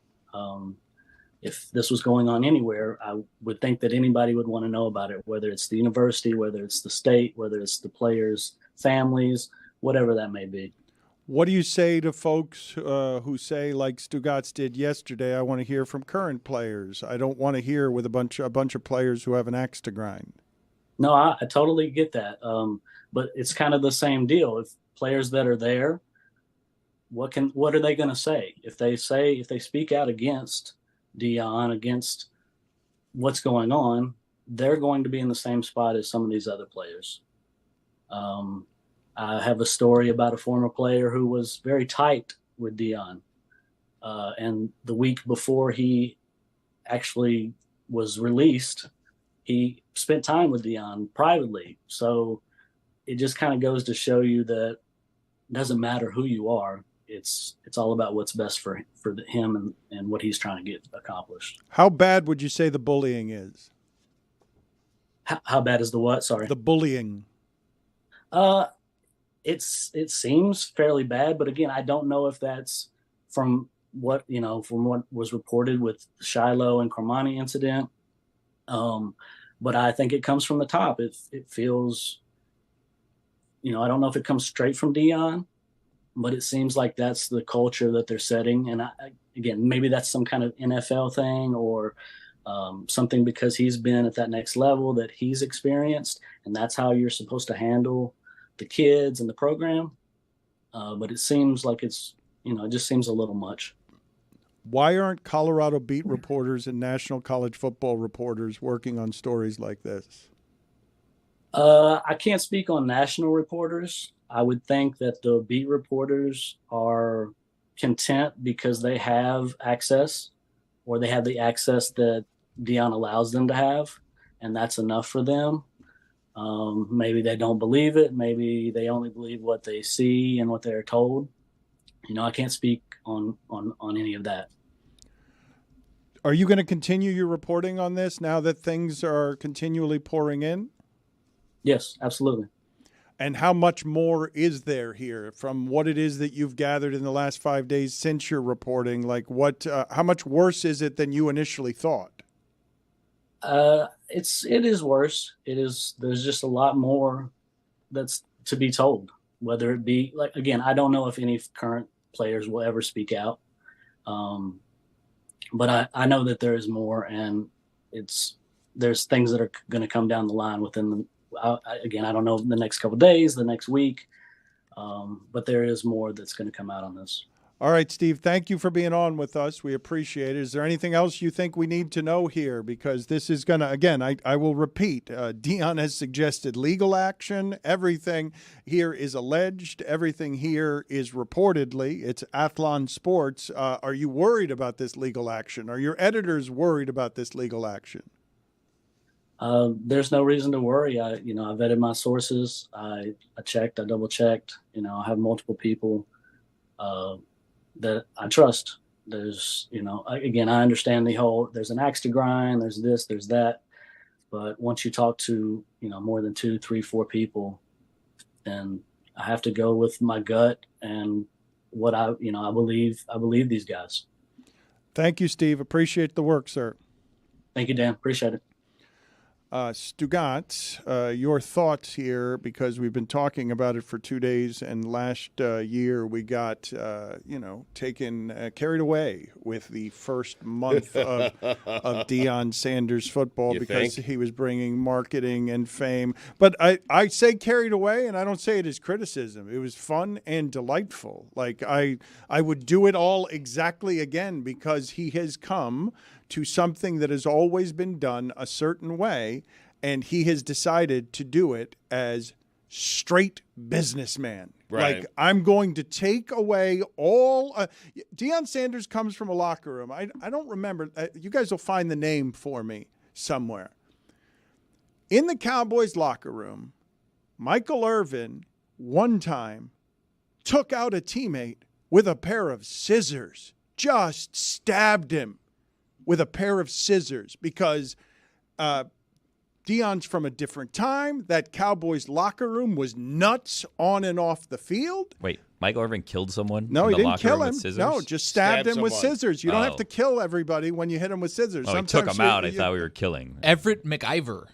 If this was going on anywhere, I would think that anybody would want to know about it, whether it's the university, whether it's the state, whether it's the players' families, whatever that may be. What do you say to folks who say, like Stugotz did yesterday, I want to hear from current players. I don't want to hear with a bunch of players who have an axe to grind. No, I totally get that. But it's kind of the same deal. If players that are there, what are they going to say? If they speak out against Deion, against what's going on, they're going to be in the same spot as some of these other players. I have a story about a former player who was very tight with Deion. And the week before he actually was released, he spent time with Deion privately. So it just kind of goes to show you that it doesn't matter who you are. It's all about what's best for him and what he's trying to get accomplished. How bad would you say the bullying is? How bad is the what? Sorry. The bullying. It seems fairly bad, but again, I don't know if that's from what was reported with the Shiloh and Cormani incident. But I think it comes from the top. It feels, I don't know if it comes straight from Deion, but it seems like that's the culture that they're setting. And again, maybe that's some kind of NFL thing or something because he's been at that next level that he's experienced, and that's how you're supposed to handle the kids and the program. But it seems like it just seems a little much. Why aren't Colorado beat reporters and national college football reporters working on stories like this? I can't speak on national reporters. I would think that the beat reporters are content because they have access, or they have the access that Deion allows them to have. and that's enough for them. Maybe they don't believe it. Maybe they only believe what they see and what they're told. I can't speak on any of that. Are you going to continue your reporting on this now that things are continually pouring in? Yes, absolutely. And how much more is there here from what it is that you've gathered in the last 5 days since you're reporting? Like how much worse is it than you initially thought? It is worse. There's just a lot more that's to be told, whether it be again, I don't know if any current players will ever speak out. But I know that there is more, and there's things that are going to come down the line within I don't know, the next couple of days, the next week, but there is more that's going to come out on this. All right, Steve, thank you for being on with us. We appreciate it. Is there anything else you think we need to know here? Because this is going to, again, I will repeat, Deion has suggested legal action. Everything here is alleged. Everything here is reportedly. It's Athlon Sports. Are you worried about this legal action? Are your editors worried about this legal action? There's no reason to worry. I vetted my sources. I checked, I double checked. I have multiple people that I trust. There's, again, I understand the whole, there's an axe to grind, there's this, there's that. But once you talk to, more than 2, 3, 4 people, then I have to go with my gut and what I believe these guys. Thank you, Steve. Appreciate the work, sir. Thank you, Dan. Appreciate it. Stugotz, your thoughts here, because we've been talking about it for 2 days, and last year we got, taken, carried away with the first month of Deion Sanders football because he was bringing marketing and fame. But I say carried away, and I don't say it as criticism. It was fun and delightful. Like I would do it all exactly again because he has come to something that has always been done a certain way, and he has decided to do it as straight businessman. Right. Like, I'm going to take away all Deion Sanders comes from a locker room. I don't remember. You guys will find the name for me somewhere. In the Cowboys locker room, Michael Irvin one time took out a teammate with a pair of scissors, just stabbed him with a pair of scissors because Deion's from a different time. That Cowboys locker room was nuts on and off the field. Wait, Michael Irvin killed someone? No, in he the didn't locker kill room him. with scissors? No, just stabbed him with scissors. You don't have Oh. to kill everybody when you hit him with scissors. Oh, he took him out. I thought we were killing. Everett McIver.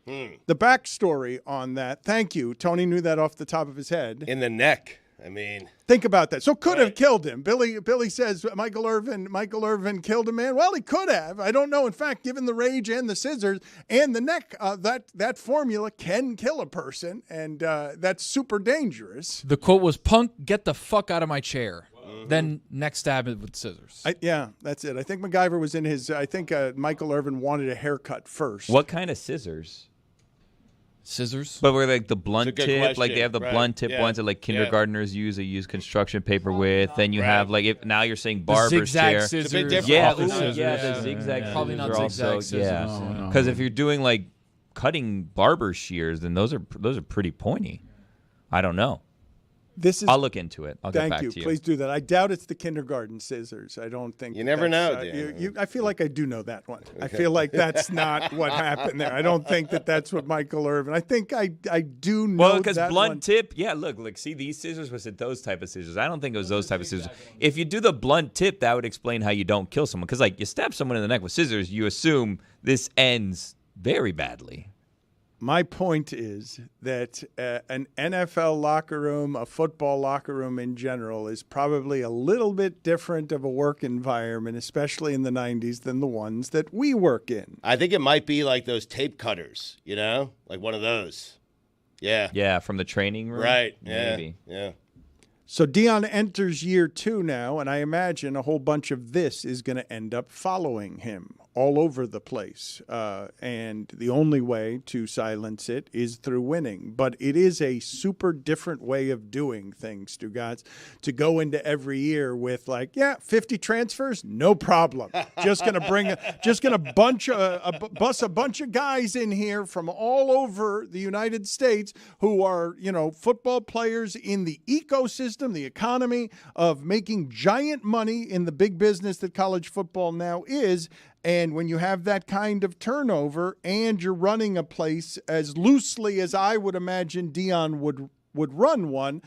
The backstory on that, thank you. Tony knew that off the top of his head. In the neck. I mean, think about that. So could have killed him. Billy says Michael Irvin killed a man. Well, he could have. I don't know. In fact, given the rage and the scissors and the neck, that formula can kill a person, and that's super dangerous. The quote was, "Punk, get the fuck out of my chair." Then next stab it with scissors. Yeah, that's it. I think MacGyver was in his. I think Michael Irvin wanted a haircut first. What kind of scissors? Scissors? But we're like the blunt good tip, like question. they have the Right. blunt tip Yeah. ones that like Yeah. kindergartners use. They use construction paper with. Then you Right. have like if now you're saying barber's zigzag chair. scissors. It's a bit different. Yeah, Office scissors. the zigzag. Probably scissors not are zigzag also, scissors. Yeah, No, because if you're doing like cutting barber shears, then those are pretty pointy. I don't know. I'll look into it. I'll get back Thank to you. you. Please do that. I doubt it's the kindergarten scissors. I don't think. You never that's, know, Dan. I feel like I do know that one. I feel like that's not what happened there. I don't think that's what Michael Irvin. I think I do know Well, because that blunt one. tip, yeah, look, see these scissors? Was it those type of scissors? I don't think it was those type of scissors. If you do the blunt tip, that would explain how you don't kill someone. Because, like, you stab someone in the neck with scissors, you assume this ends very badly. My point is that an NFL locker room, a football locker room in general, is probably a little bit different of a work environment, especially in the 90s, than the ones that we work in. I think it might be like those tape cutters, like one of those. Yeah. Yeah, from the training room? Right. Yeah. Maybe. Yeah. So Deion enters year 2 now, and I imagine a whole bunch of this is going to end up following him. all over the place. And the only way to silence it is through winning. But it is a super different way of doing things, Stugotz, to go into every year with 50 transfers, no problem. Just going to bus a bunch of guys in here from all over the United States who are, football players in the ecosystem, the economy of making giant money in the big business that college football now is. And when you have that kind of turnover and you're running a place as loosely as I would imagine Dion would run one,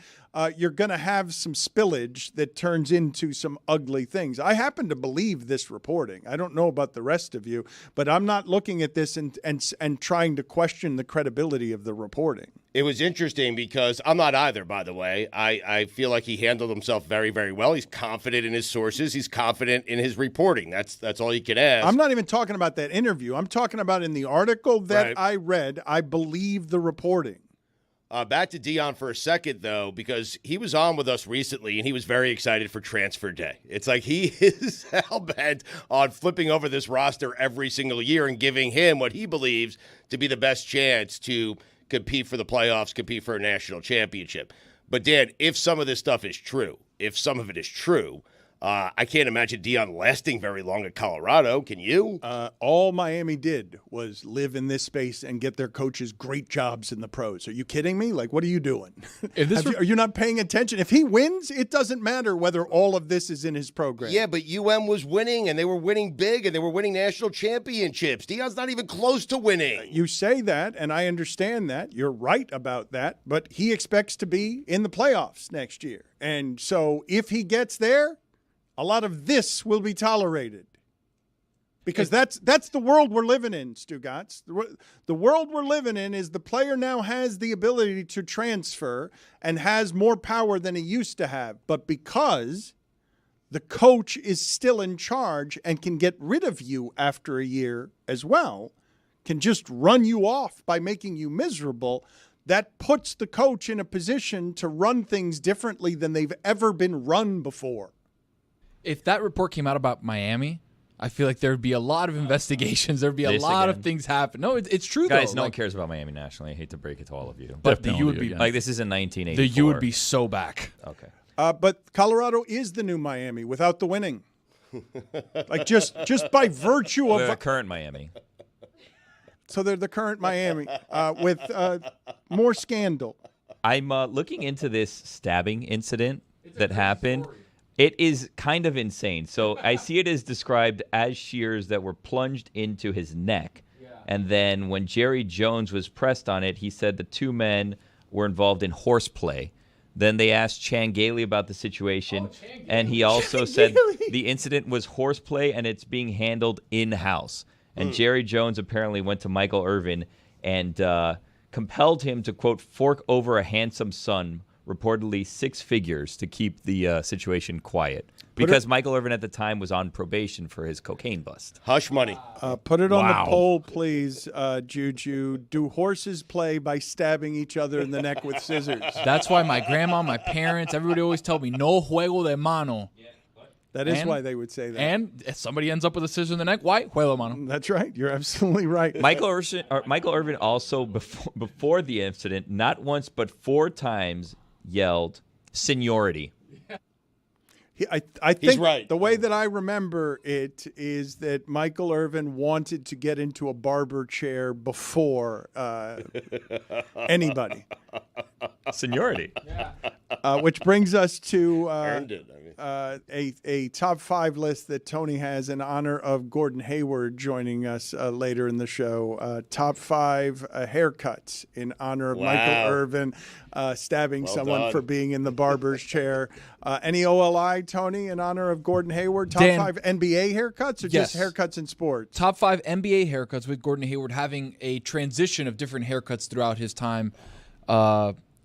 you're going to have some spillage that turns into some ugly things. I happen to believe this reporting. I don't know about the rest of you, but I'm not looking at this and trying to question the credibility of the reporting. It was interesting because I'm not either, by the way. I feel like he handled himself very, very well. He's confident in his sources. He's confident in his reporting. That's all you can ask. I'm not even talking about that interview. I'm talking about in the article that Right. I read, I believe the reporting. Back to Dion for a second, though, because he was on with us recently, and he was very excited for transfer day. It's like he is hell-bent on flipping over this roster every single year and giving him what he believes to be the best chance to compete for the playoffs, compete for a national championship. But, Dan, if some of this stuff is true, I can't imagine Dion lasting very long at Colorado. Can you? All Miami did was live in this space and get their coaches great jobs in the pros. Are you kidding me? What are you doing? Are you not paying attention? If he wins, it doesn't matter whether all of this is in his program. Yeah, but UM was winning, and they were winning big, and they were winning national championships. Dion's not even close to winning. You say that, and I understand that. You're right about that, but he expects to be in the playoffs next year. And so if he gets there, a lot of this will be tolerated because that's the world we're living in, Stugotz. The world we're living in is the player now has the ability to transfer and has more power than he used to have. But because the coach is still in charge and can get rid of you after a year as well, can just run you off by making you miserable, that puts the coach in a position to run things differently than they've ever been run before. If that report came out about Miami, I feel like there would be a lot of investigations. There would be a lot of things happen. No, it's true, though. Guys, no one cares about Miami nationally. I hate to break it to all of you. But the U would be this is in 1984. The U would be so back. Okay. But Colorado is the new Miami without the winning. Just by virtue of the current Miami. So they're the current Miami with more scandal. I'm looking into this stabbing incident that happened. It is kind of insane. So I see it as described as shears that were plunged into his neck. Yeah. And then when Jerry Jones was pressed on it, he said the two men were involved in horseplay. Then they asked Chan Gailey about the situation, and he also said the incident was horseplay and it's being handled in-house. And Jerry Jones apparently went to Michael Irvin and compelled him to, quote, fork over a handsome son, reportedly 6 figures, to keep the situation quiet. Because Michael Irvin at the time was on probation for his cocaine bust. Hush money. Put it on the poll, please, Juju. Do horses play by stabbing each other in the neck with scissors? That's why my grandma, my parents, everybody always told me, no juego de mano. That is why they would say that. And if somebody ends up with a scissor in the neck, why? Juego de mano. That's right. You're absolutely right. Michael Irvin also, before the incident, not once but 4 times yelled seniority. I think right. The way that I remember it is that Michael Irvin wanted to get into a barber chair before anybody. Seniority. Which brings us to Earned it. a top 5 list that Tony has in honor of Gordon Hayward joining us later in the show. Top 5 haircuts in honor of Michael Irvin stabbing someone for being in the barber's chair. Any OLI, Tony, in honor of Gordon Hayward? Top 5 NBA haircuts or just haircuts in sports? Top 5 NBA haircuts with Gordon Hayward having a transition of different haircuts throughout his time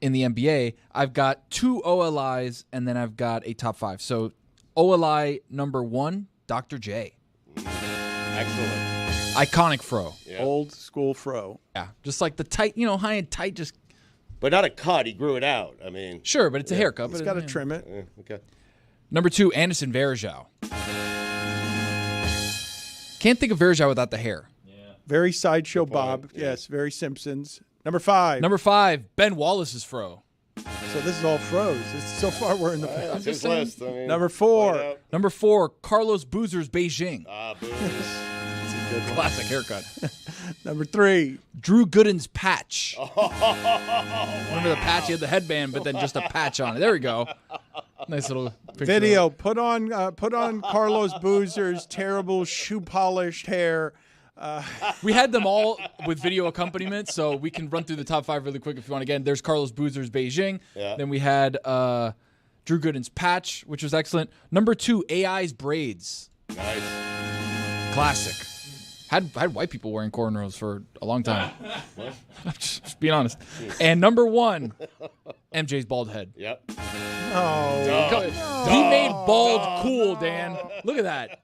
in the NBA. I've got 2 OLIs, and then I've got a top 5. So OLI number 1, Dr. J. Excellent. Iconic fro. Yeah. Old school fro. Yeah, just like the tight, high and tight, just... But not a cut. He grew it out. I mean... Sure, but it's a haircut. He's got to trim it. Okay. Number 2, Anderson Varejao. Can't think of Verjao without the hair. Very Sideshow Bob. Yes, very Simpsons. Number 5. Number 5, Ben Wallace's fro. So this is all froze. So far, we're in the That's his list. I mean, Number 4. Number 4, Carlos Boozer's Beijing. Booze. That's a good one. Classic haircut. Number 3. Drew Gooden's patch. Remember the patch? He had the headband, but then just a patch on it. There we go. Nice little picture. Video. Put on Carlos Boozer's terrible shoe polished hair. We had them all with video accompaniment, so we can run through the top 5 really quick if you want. Again, there's Carlos Boozer's Beijing. Yeah. Then we had Drew Gooden's patch, which was excellent. Number 2, AI's braids. Nice. Classic. Had white people wearing cornrows for a long time. just being honest. And number 1, MJ's bald head. Yep. Oh. He made bald cool, Dan. Look at that.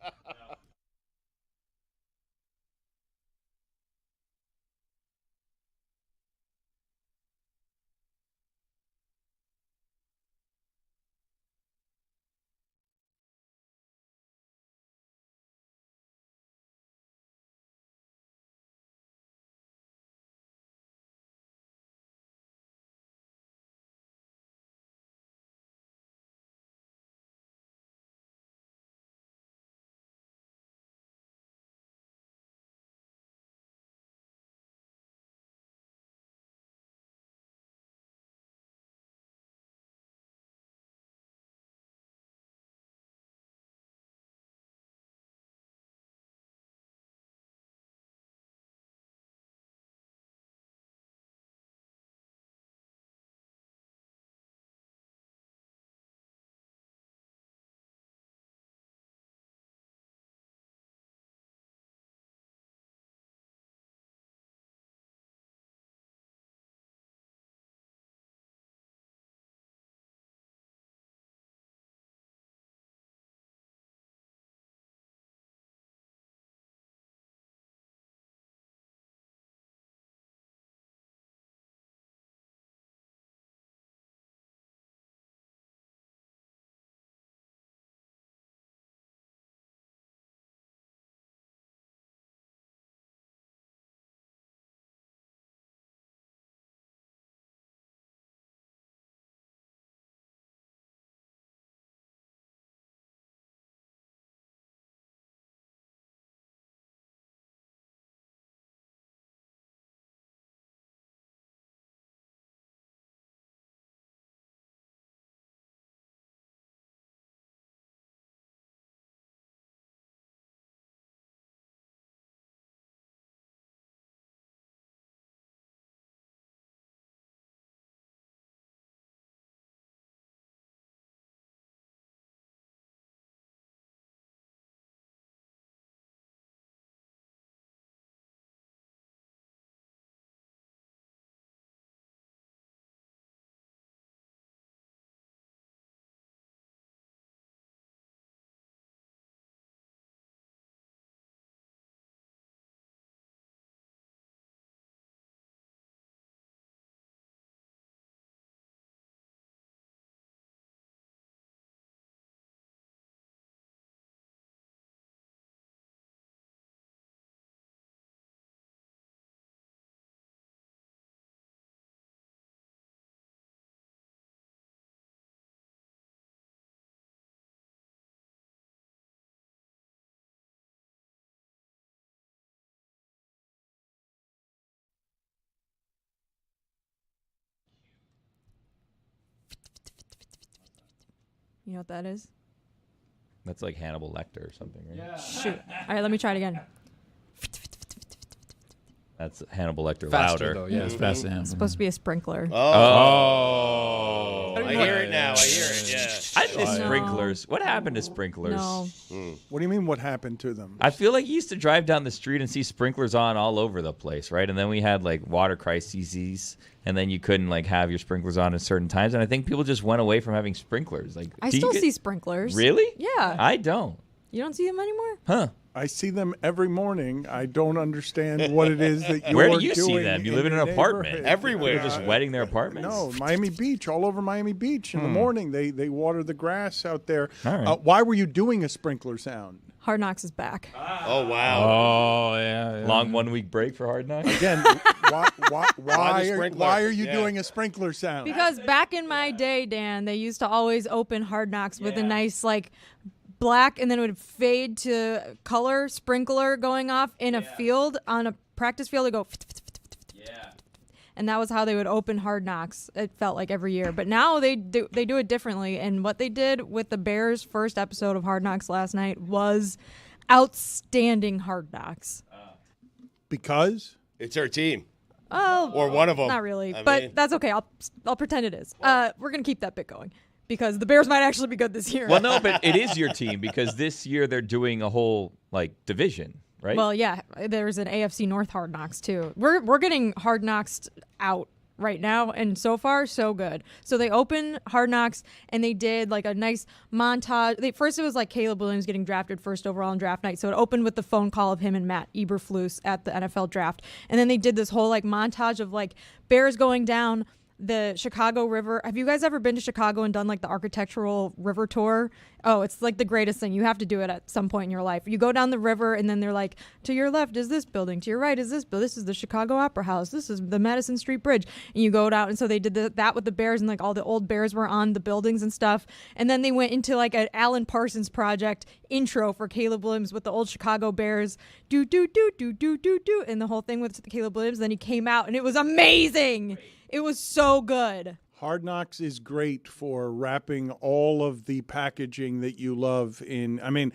You know what that is? That's like Hannibal Lecter or something, right? Yeah. Shoot. All right, let me try it again. That's Hannibal Lecter Faster, louder. though. Yeah, it's faster. It's supposed to be a sprinkler. Oh. I hear it now. I hear it, yeah. I miss sprinklers. What happened to sprinklers? No. What do you mean what happened to them? I feel like you used to drive down the street and see sprinklers on all over the place, right? And then we had like water crises, and then you couldn't like have your sprinklers on at certain times. And I think people just went away from having sprinklers. Like, I still see sprinklers. Really? Yeah. I don't. You don't see them anymore? Huh. I see them every morning. I don't understand what it is that you're Where do you doing see them? You live in an your apartment. neighborhood. Everywhere. They're just wetting their apartments? No, Miami Beach, all over Miami Beach in the morning. They water the grass out there. All right. Why were you doing a sprinkler sound? Hard Knocks is back. Oh, wow. Oh, yeah. Long 1 week break for Hard Knocks. Again, why are you doing a sprinkler sound? Because back in my day, Dan, they used to always open Hard Knocks with a nice like black, and then it would fade to color sprinkler going off in a field on a practice field. They go. And that was how they would open Hard Knocks. It felt like every year, but now they do it differently. And what they did with the Bears' first episode of Hard Knocks last night was outstanding Hard Knocks. Because it's her team. Oh, or one of them. Not really, I but mean- that's okay. I'll pretend it is. We're gonna keep that bit going because the Bears might actually be good this year. Well, no, but it is your team because this year they're doing a whole division, right? Well, yeah, there's an AFC North Hard Knocks too. We're getting Hard Knocks out right now, and so far so good. So they opened Hard Knocks and they did like a nice montage. First it was like Caleb Williams getting drafted first overall on draft night. So it opened with the phone call of him and Matt Eberflus at the NFL draft, and then they did this whole like montage of like Bears going down the Chicago River. Have you guys ever been to Chicago and done like the architectural river tour? Oh, it's like the greatest thing. You have to do it at some point in your life. You go down the river and then they're like, to your left is this building, to your right is this building. This is the Chicago Opera House. This is the Madison Street Bridge. And you go down, and so they did that with the Bears, and like all the old Bears were on the buildings and stuff. And then they went into like an Alan Parsons Project intro for Caleb Williams with the old Chicago Bears. Do do do do do do do, and the whole thing with Caleb Williams. Then he came out and it was amazing. It was so good. Hard Knocks is great for wrapping all of the packaging that you love in. I mean,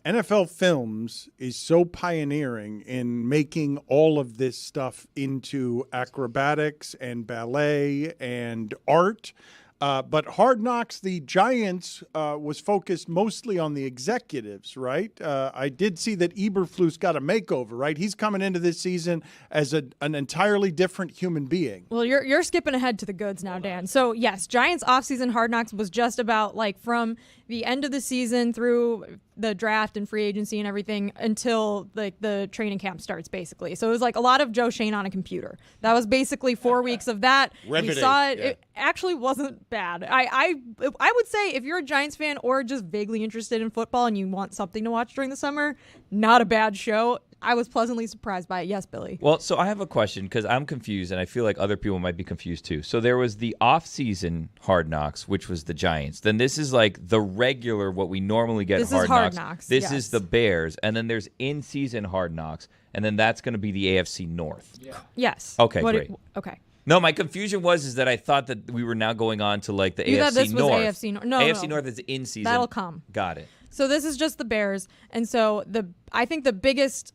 NFL Films is so pioneering in making all of this stuff into acrobatics and ballet and art. But Hard Knocks, the Giants, was focused mostly on the executives, right? I did see that Eberflus got a makeover, right? He's coming into this season as an entirely different human being. Well, you're skipping ahead to the goods now, Dan. So, yes, Giants offseason Hard Knocks was just about like from the end of the season through the draft and free agency and everything until like the training camp starts, basically. So it was like a lot of Joe Shane on a computer. That was basically 4 weeks of that. We saw it. Yeah. It actually wasn't bad. I would say if you're a Giants fan or just vaguely interested in football and you want something to watch during the summer, not a bad show. I was pleasantly surprised by it. Yes, Billy. Well, so I have a question because I'm confused, and I feel like other people might be confused too. So there was the off-season Hard Knocks, which was the Giants. Then this is like the regular, what we normally get Hard Knocks. This is the Bears. And then there's in-season Hard Knocks, and then that's going to be the AFC North. Yeah. Yes. Okay, great. Okay. No, my confusion was that I thought that we were now going on to like the AFC North. You thought this was AFC North. No, AFC North is in-season. That'll come. Got it. So this is just the Bears. And so I think the biggest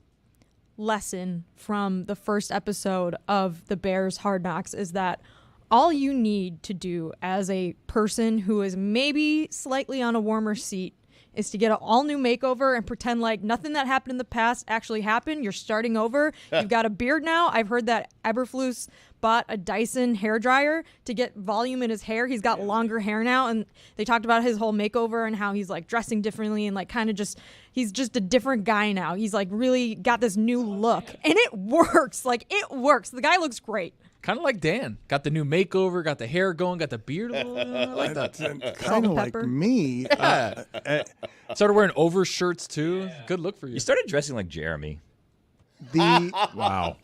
lesson from the first episode of the Bears Hard Knocks is that all you need to do as a person who is maybe slightly on a warmer seat is to get an all-new makeover and pretend like nothing that happened in the past actually happened. You're starting over. You've got a beard now. I've heard that Eberflus bought a Dyson hairdryer to get volume in his hair. He's got longer hair now, and they talked about his whole makeover and how he's like dressing differently and like kind of just he's just a different guy now. He's like really got this new look, and it works. Like it works. The guy looks great. Kind of like Dan. Got the new makeover, got the hair going, got the beard. I like that. Kind of like me. Yeah. Started wearing overshirts too. Yeah. Good look for you. You started dressing like Jeremy. Wow.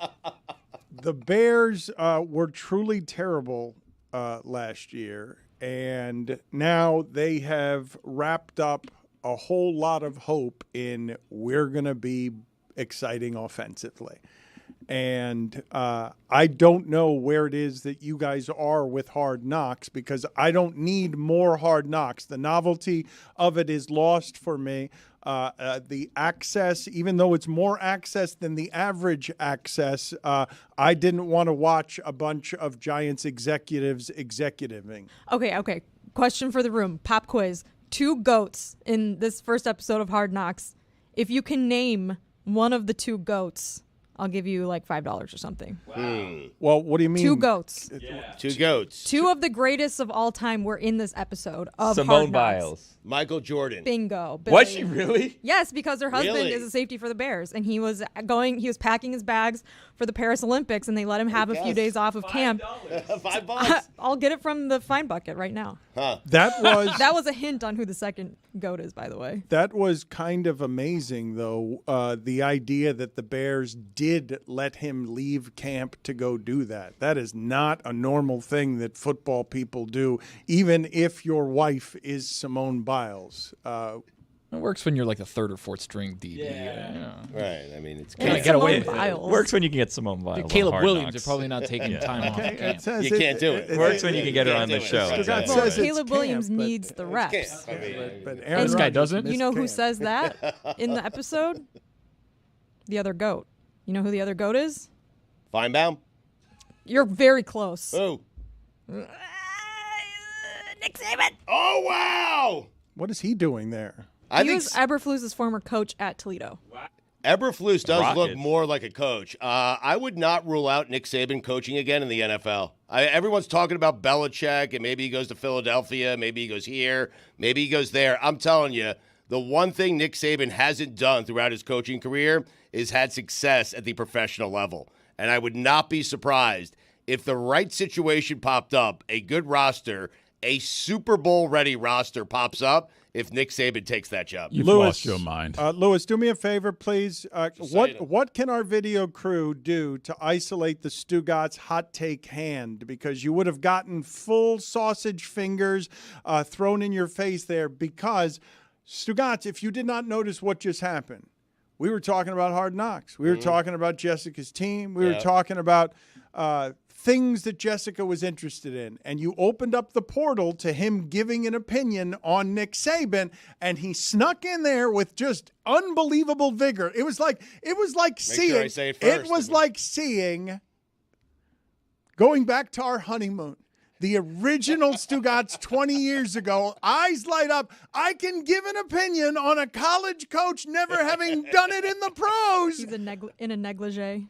The Bears were truly terrible last year, and now they have wrapped up a whole lot of hope in we're going to be exciting offensively. And I don't know where it is that you guys are with Hard Knocks because I don't need more Hard Knocks. The novelty of it is lost for me. The access, even though it's more access than the average access, I didn't want to watch a bunch of Giants executives executiving. Okay. Question for the room. Pop quiz. 2 goats in this first episode of Hard Knocks. If you can name one of the 2 goats I'll give you like $5 or something. Well, what do you mean? 2 goats. 2 goats. 2 of the greatest of all time were in this episode of Simone Hard Knocks. Biles. Michael Jordan. Bingo. Was Billy. she really? Yes, because her husband Really? is a safety for the Bears, and he was packing his bags for the Paris Olympics, and they let him have a few days off of camp. $5. I'll get it from the fine bucket right now. Huh. That was a hint on who the second goat is, by the way. That was kind of amazing, though, the idea that the Bears did let him leave camp to go do that. That is not a normal thing that football people do, even if your wife is Simone Biles. It works when you're like the third or fourth string DB. Right. I mean, it's Can't get away with Biles. it. Works when you can get Simone Biles. on Caleb Hard Williams Knocks. are probably not taking time off. Okay, camp. it says You can't do it. Works when you can get her on the show. Stugotz Exactly. Well, says it's Caleb Williams camp, but needs the reps. I mean, But Aaron This guy Rodgers doesn't? You missed know who camp. says that in the episode? The other goat. You know who the other goat is? Feinbaum? You're very close. Oh. Nick Saban. Oh, wow. What is he doing there? He was Eberflus's former coach at Toledo. Eberflus does look Rockets. more like a coach. I would not rule out Nick Saban coaching again in the NFL. Everyone's talking about Belichick, and maybe he goes to Philadelphia, maybe he goes here, maybe he goes there. I'm telling you, the one thing Nick Saban hasn't done throughout his coaching career is had success at the professional level. And I would not be surprised if the right situation popped up, a good roster, a Super Bowl-ready roster pops up, if Nick Saban takes that job. You've Lewis, lost your mind. Lewis, do me a favor, please. saying. What can our video crew do to isolate the Stugotz hot take hand? Because you would have gotten full sausage fingers thrown in your face there. Because, Stugotz, if you did not notice what just happened, we were talking about Hard Knocks. We were talking about Jessica's team. We were talking about things that Jessica was interested in. And you opened up the portal to him giving an opinion on Nick Saban, and he snuck in there with just unbelievable vigor. It was like seeing sure I say it first. it was like seeing going back to our honeymoon. The original Stugotz 20 years ago, eyes light up. I can give an opinion on a college coach never having done it in the pros. He's in a negligee.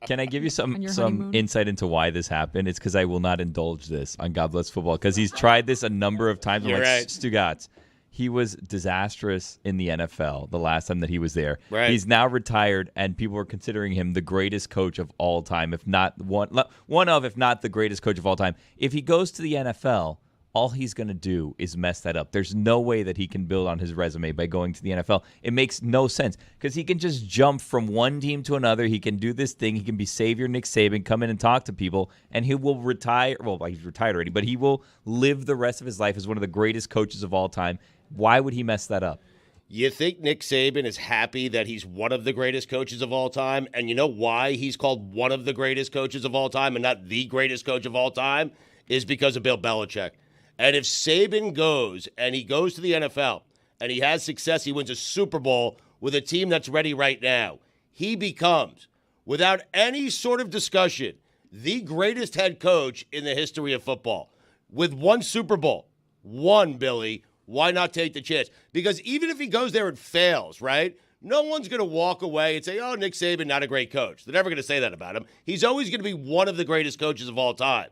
Can I give you On your some honeymoon? insight into why this happened? It's because I will not indulge this on God Bless Football because he's tried this a number of times. I'm You're like, right. Stugotz, he was disastrous in the NFL the last time that he was there. Right. He's now retired, and people are considering him the greatest coach of all time, if not if not the greatest coach of all time. If he goes to the NFL, all he's going to do is mess that up. There's no way that he can build on his resume by going to the NFL. It makes no sense because he can just jump from one team to another. He can do this thing. He can be Savior Nick Saban, come in and talk to people, and he will retire. Well, he's retired already, but he will live the rest of his life as one of the greatest coaches of all time. Why would he mess that up? You think Nick Saban is happy that he's one of the greatest coaches of all time? And you know why he's called one of the greatest coaches of all time and not the greatest coach of all time? Is because of Bill Belichick. And if Saban goes and he goes to the NFL and he has success, he wins a Super Bowl with a team that's ready right now, he becomes, without any sort of discussion, the greatest head coach in the history of football. With one Super Bowl, Billy, why not take the chance? Because even if he goes there and fails, right, no one's going to walk away and say, oh, Nick Saban, not a great coach. They're never going to say that about him. He's always going to be one of the greatest coaches of all time.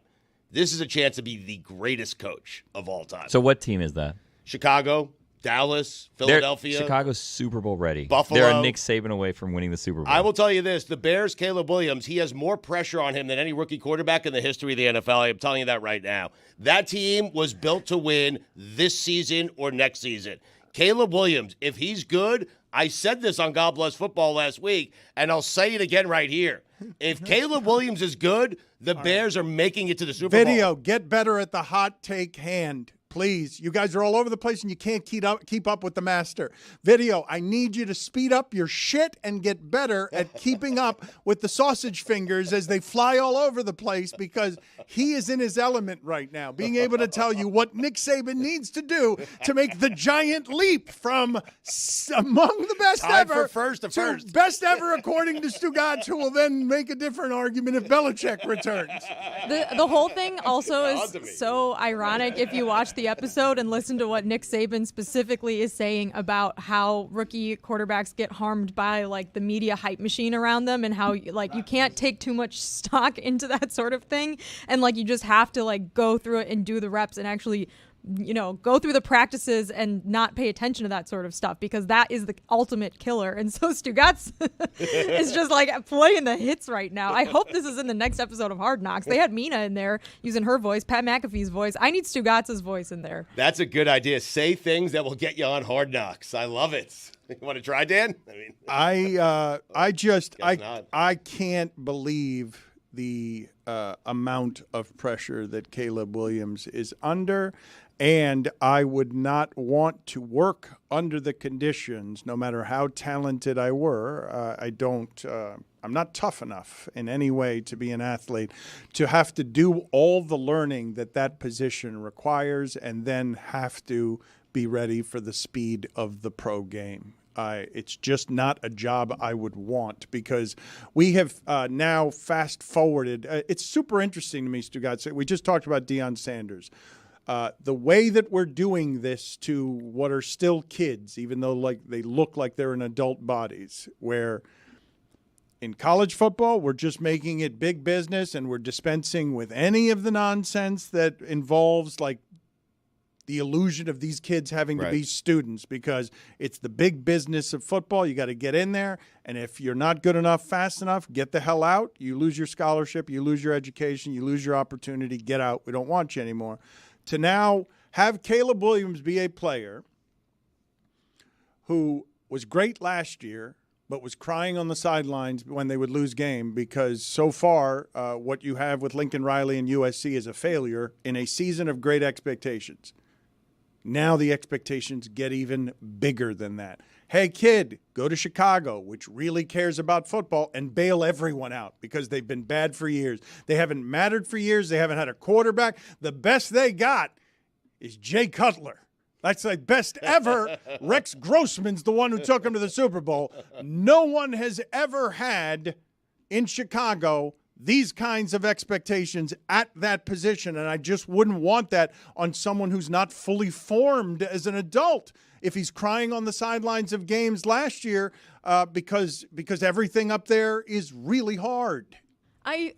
This is a chance to be the greatest coach of all time. So what team is that? Chicago, Dallas, Philadelphia. Chicago's Super Bowl ready. Buffalo. They're a Nick Saban away from winning the Super Bowl. I will tell you this. The Bears, Caleb Williams, he has more pressure on him than any rookie quarterback in the history of the NFL. I am telling you that right now. That team was built to win this season or next season. Caleb Williams, if he's good, I said this on God Bless Football last week, and I'll say it again right here. If Caleb Williams is good, the Bears are making it to the Super Bowl. Video, get better at the hot take hand. Please. You guys are all over the place and you can't keep up with the master. Video, I need you to speed up your shit and get better at keeping up with the sausage fingers as they fly all over the place because he is in his element right now, being able to tell you what Nick Saban needs to do to make the giant leap from among the best Tied ever for first to first. best ever according to Stugotz, who will then make a different argument if Belichick returns. The whole thing also God to me. is so ironic if you watch the the episode and listen to what Nick Saban specifically is saying about how rookie quarterbacks get harmed by like the media hype machine around them, and how like you can't take too much stock into that sort of thing, and like you just have to like go through it and do the reps and actually, you know, go through the practices and not pay attention to that sort of stuff, because that is the ultimate killer. And so Stugotz is just like playing the hits right now. I hope this is in the next episode of Hard Knocks. They had Mina in there using her voice, Pat McAfee's voice. I need Stugotz's voice in there. That's a good idea. Say things that will get you on Hard Knocks. I love it. You want to try, Dan? I can't believe the amount of pressure that Caleb Williams is under. And I would not want to work under the conditions, no matter how talented I were. I'm not tough enough in any way to be an athlete, to have to do all the learning that position requires and then have to be ready for the speed of the pro game. It's just not a job I would want, because we have now fast forwarded. It's super interesting to me, Stugotz. We just talked about Deion Sanders. The way that we're doing this to what are still kids, even though like they look like they're in adult bodies, where in college football, we're just making it big business and we're dispensing with any of the nonsense that involves like the illusion of these kids having to be students, because it's the big business of football. You got to get in there. And if you're not good enough, fast enough, get the hell out. You lose your scholarship, you lose your education, you lose your opportunity, get out. We don't want you anymore. To now have Caleb Williams be a player who was great last year, but was crying on the sidelines when they would lose game, because so far what you have with Lincoln Riley and USC is a failure in a season of great expectations. Now the expectations get even bigger than that. Hey, kid, go to Chicago, which really cares about football, and bail everyone out, because they've been bad for years. They haven't mattered for years. They haven't had a quarterback. The best they got is Jay Cutler. That's the best ever. Rex Grossman's the one who took him to the Super Bowl. No one has ever had in Chicago these kinds of expectations at that position, and I just wouldn't want that on someone who's not fully formed as an adult. If he's crying on the sidelines of games last year because everything up there is really hard. I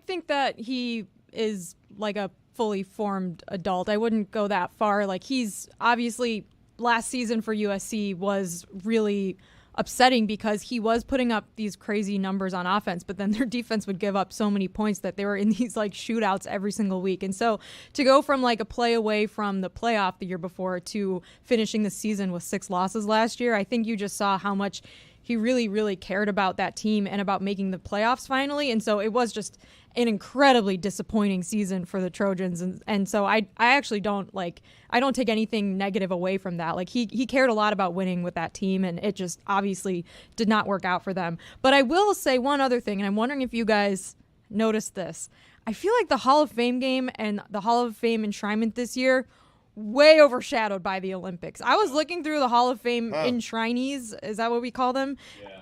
think that he is like a fully formed adult. I wouldn't go that far. Like, he's obviously, last season for USC was really upsetting because he was putting up these crazy numbers on offense, but then their defense would give up so many points that they were in these like shootouts every single week. And so to go from like a play away from the playoff the year before to finishing the season with 6 losses last year, I think you just saw how much he really, really cared about that team and about making the playoffs finally. And so it was just an incredibly disappointing season for the Trojans. And so I actually don't take anything negative away from that. Like, he cared a lot about winning with that team, and it just obviously did not work out for them. But I will say one other thing, and I'm wondering if you guys noticed this. I feel like the Hall of Fame game and the Hall of Fame enshrinement this year way overshadowed by the Olympics. I was looking through the Hall of Fame enshrinees. Is that what we call them? Yeah.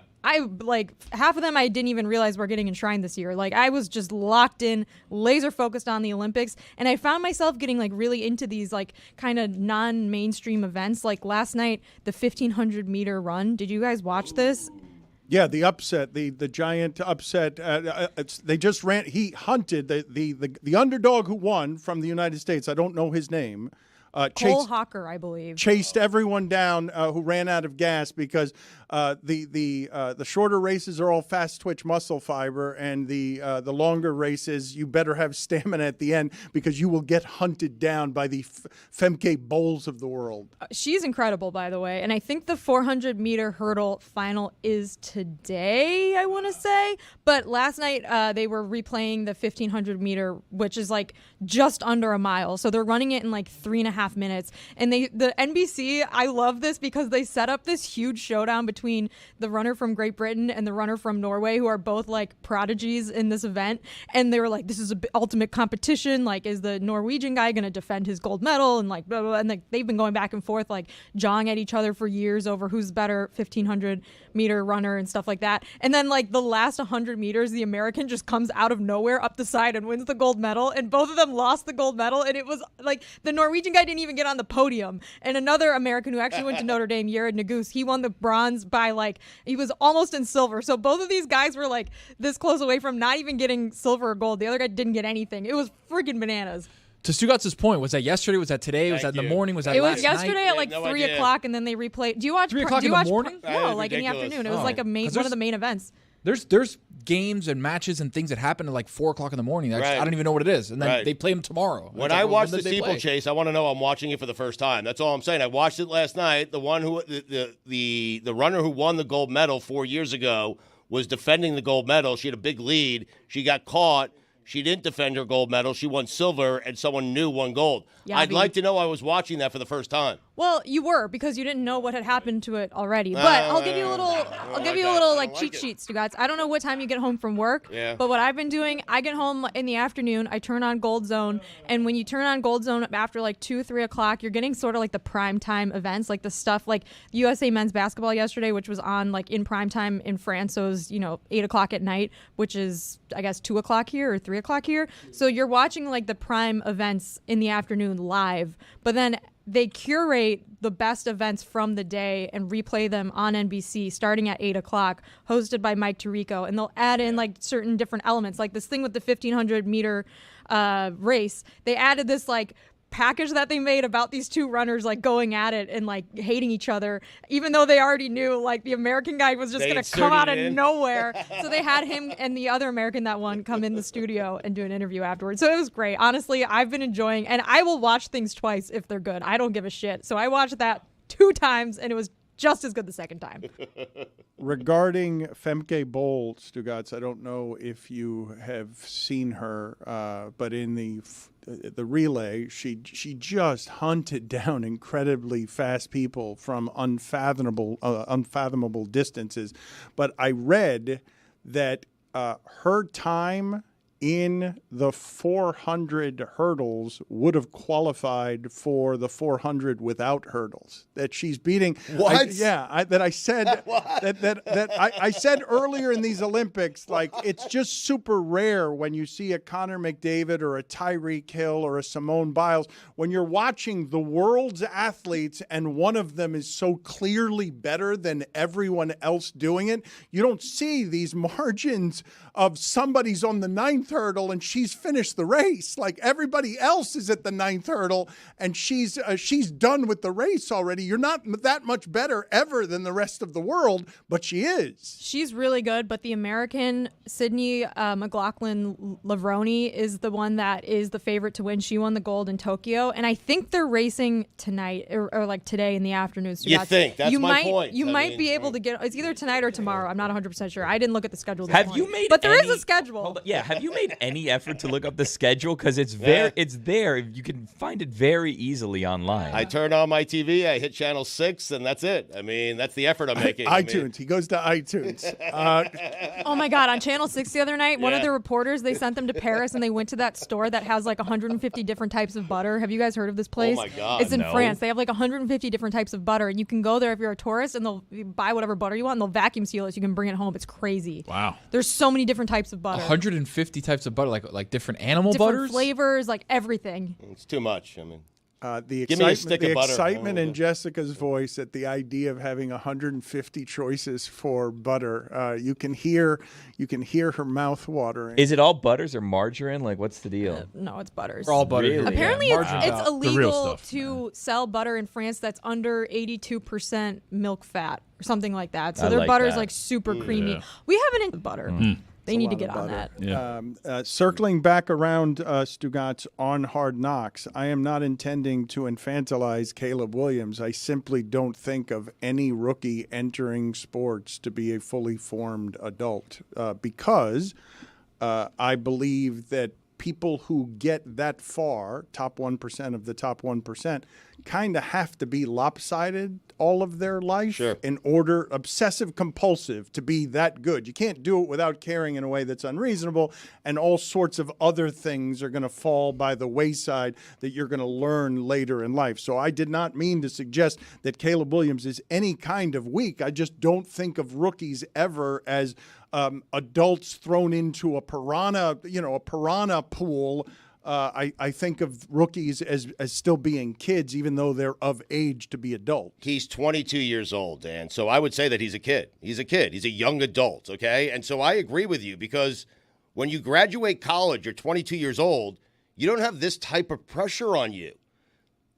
Half of them I didn't even realize were getting enshrined this year. Like, I was just locked in, laser focused on the Olympics, and I found myself getting like really into these like kind of non-mainstream events. Like last night, the 1,500 meter run. Did you guys watch this? Yeah, the upset, the giant upset. They just ran. He hunted the underdog who won from the United States. I don't know his name. Cole Hawker, I believe, chased everyone down who ran out of gas, because the shorter races are all fast twitch muscle fiber, and the longer races you better have stamina at the end, because you will get hunted down by the Femke Bowles of the world. She's incredible, by the way, and I think the 400 meter hurdle final is today, I want to say. But last night they were replaying the 1,500 meter, which is like just under a mile, so they're running it in like 3.5 2.5 minutes. And the NBC, I love this because they set up this huge showdown between the runner from Great Britain and the runner from Norway, who are both like prodigies in this event. And they were like, this is an ultimate competition. Like, is the Norwegian guy going to defend his gold medal? And like, blah, blah, blah. And like, they've been going back and forth, like jawing at each other for years over who's better 1,500 meter runner and stuff like that. And then like the last 100 meters, the American just comes out of nowhere up the side and wins the gold medal. And both of them lost the gold medal. And it was like the Norwegian guy didn't even get on the podium. And another American who actually went to Notre Dame, Jared Naguse, he won the bronze by like, he was almost in silver. So both of these guys were like this close away from not even getting silver or gold. The other guy didn't get anything. It was freaking bananas. To Stugotz's point, was that yesterday? Was that today? Was that in the morning? Was that last night? It was yesterday at like 3 o'clock, and then they replayed. Do you watch 3 o'clock in the morning? No, like in the afternoon. It was like one of the main events. There's games and matches and things that happen at like 4 o'clock in the morning. I don't even know what it is, and then they play them tomorrow. When I watch the steeplechase, I want to know I'm watching it for the first time. That's all I'm saying. I watched it last night. The one who the runner who won the gold medal 4 years ago was defending the gold medal. She had a big lead. She got caught. She didn't defend her gold medal. She won silver, and someone new won gold. Yeah, I'd like to know I was watching that for the first time. Well, you were, because you didn't know what had happened to it already. But I'll give you a little like cheat sheets, you guys. I don't know what time you get home from work, but what I've been doing, I get home in the afternoon, I turn on Gold Zone, and when you turn on Gold Zone after like 2, 3 o'clock, you're getting sort of like the prime time events, like the stuff like USA men's basketball yesterday, which was on like in prime time in France, so it was 8 o'clock at night, which is I guess 2 o'clock here or 3 o'clock here. So you're watching like the prime events in the afternoon live, but then they curate the best events from the day and replay them on NBC starting at 8 o'clock, hosted by Mike Tirico. And they'll add in like certain different elements, like this thing with the 1,500 meter race. They added this like package that they made about these two runners like going at it and like hating each other, even though they already knew like the American guy was just going to come out of nowhere. So they had him and the other American that won come in the studio and do an interview afterwards. So it was great. Honestly, I've been enjoying, and I will watch things twice if they're good. I don't give a shit. So I watched that 2 times and it was just as good the second time. Regarding Femke Bol, Stugotz, I don't know if you have seen her, but in the relay, she just hunted down incredibly fast people from unfathomable distances. But I read that her time in the 400 hurdles would have qualified for the 400 without hurdles. That she's beating. What? I said I said earlier in these Olympics, like it's just super rare when you see a Connor McDavid or a Tyreek Hill or a Simone Biles, when you're watching the world's athletes and one of them is so clearly better than everyone else doing it. You don't see these margins of somebody's on the 9th hurdle and she's finished the race. Like everybody else is at the 9th hurdle and she's done with the race already. You're not that much better ever than the rest of the world, but she is. She's really good, but the American Sydney McLaughlin-Lavroni is the one that is the favorite to win. She won the gold in Tokyo, and I think they're racing tonight or like today in the afternoon. So you think? That's my point. You might be able to get. It's either tonight or tomorrow. I'm not 100% sure. I didn't look at the schedule. Have you made? But there is a schedule. Have you made any effort to look up the schedule? Because it's there. You can find it very easily online. I turn on my TV, I hit channel 6, and that's it. I mean, that's the effort I'm making. iTunes. He goes to iTunes. Oh my God! On Channel 6 the other night, one of the reporters, they sent them to Paris and they went to that store that has like 150 different types of butter. Have you guys heard of this place? Oh my God! It's in France. They have like 150 different types of butter, and you can go there if you're a tourist, and they'll buy whatever butter you want, and they'll vacuum seal it so you can bring it home. It's crazy. Wow. There's so many different types of butter. 150 types of butter, like different animal different butters, flavors, like everything. It's too much. I mean. The Give me a stick of butter. excitement in Jessica's voice at the idea of having 150 choices for butter. You can hear her mouth watering. Is it all butters or margarine? Like, what's the deal? No, it's butters. They're all butter. Really? Apparently, it's illegal stuff, to sell butter in France that's under 82% milk fat or something like that. So I their like butter's that. like super creamy. We have an butter. They need to get on that. Yeah. Circling back around Stugotz on Hard Knocks, I am not intending to infantilize Caleb Williams. I simply don't think of any rookie entering sports to be a fully formed adult because I believe that people who get that far, top 1% of the top 1%, kind of have to be lopsided all of their life in order, obsessive compulsive, to be that good. You can't do it without caring in a way that's unreasonable, and all sorts of other things are going to fall by the wayside that you're going to learn later in life. So I did not mean to suggest that Caleb Williams is any kind of weak. I just don't think of rookies ever as adults thrown into a piranha pool. I think of rookies as still being kids, even though they're of age to be adult. He's 22 years old, Dan. So I would say that he's a kid. He's a kid. He's a young adult, okay? And so I agree with you, because when you graduate college, you're 22 years old, you don't have this type of pressure on you.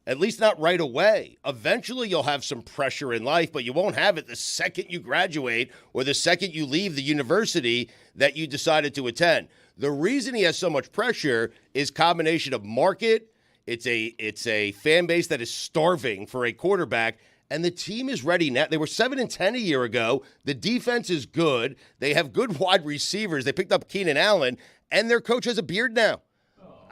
At least not right away. Eventually, you'll have some pressure in life, but you won't have it the second you graduate or the second you leave the university that you decided to attend. The reason he has so much pressure is combination of market. It's a fan base that is starving for a quarterback, and the team is ready now. They were 7-10 a year ago. The defense is good. They have good wide receivers. They picked up Keenan Allen, and their coach has a beard now.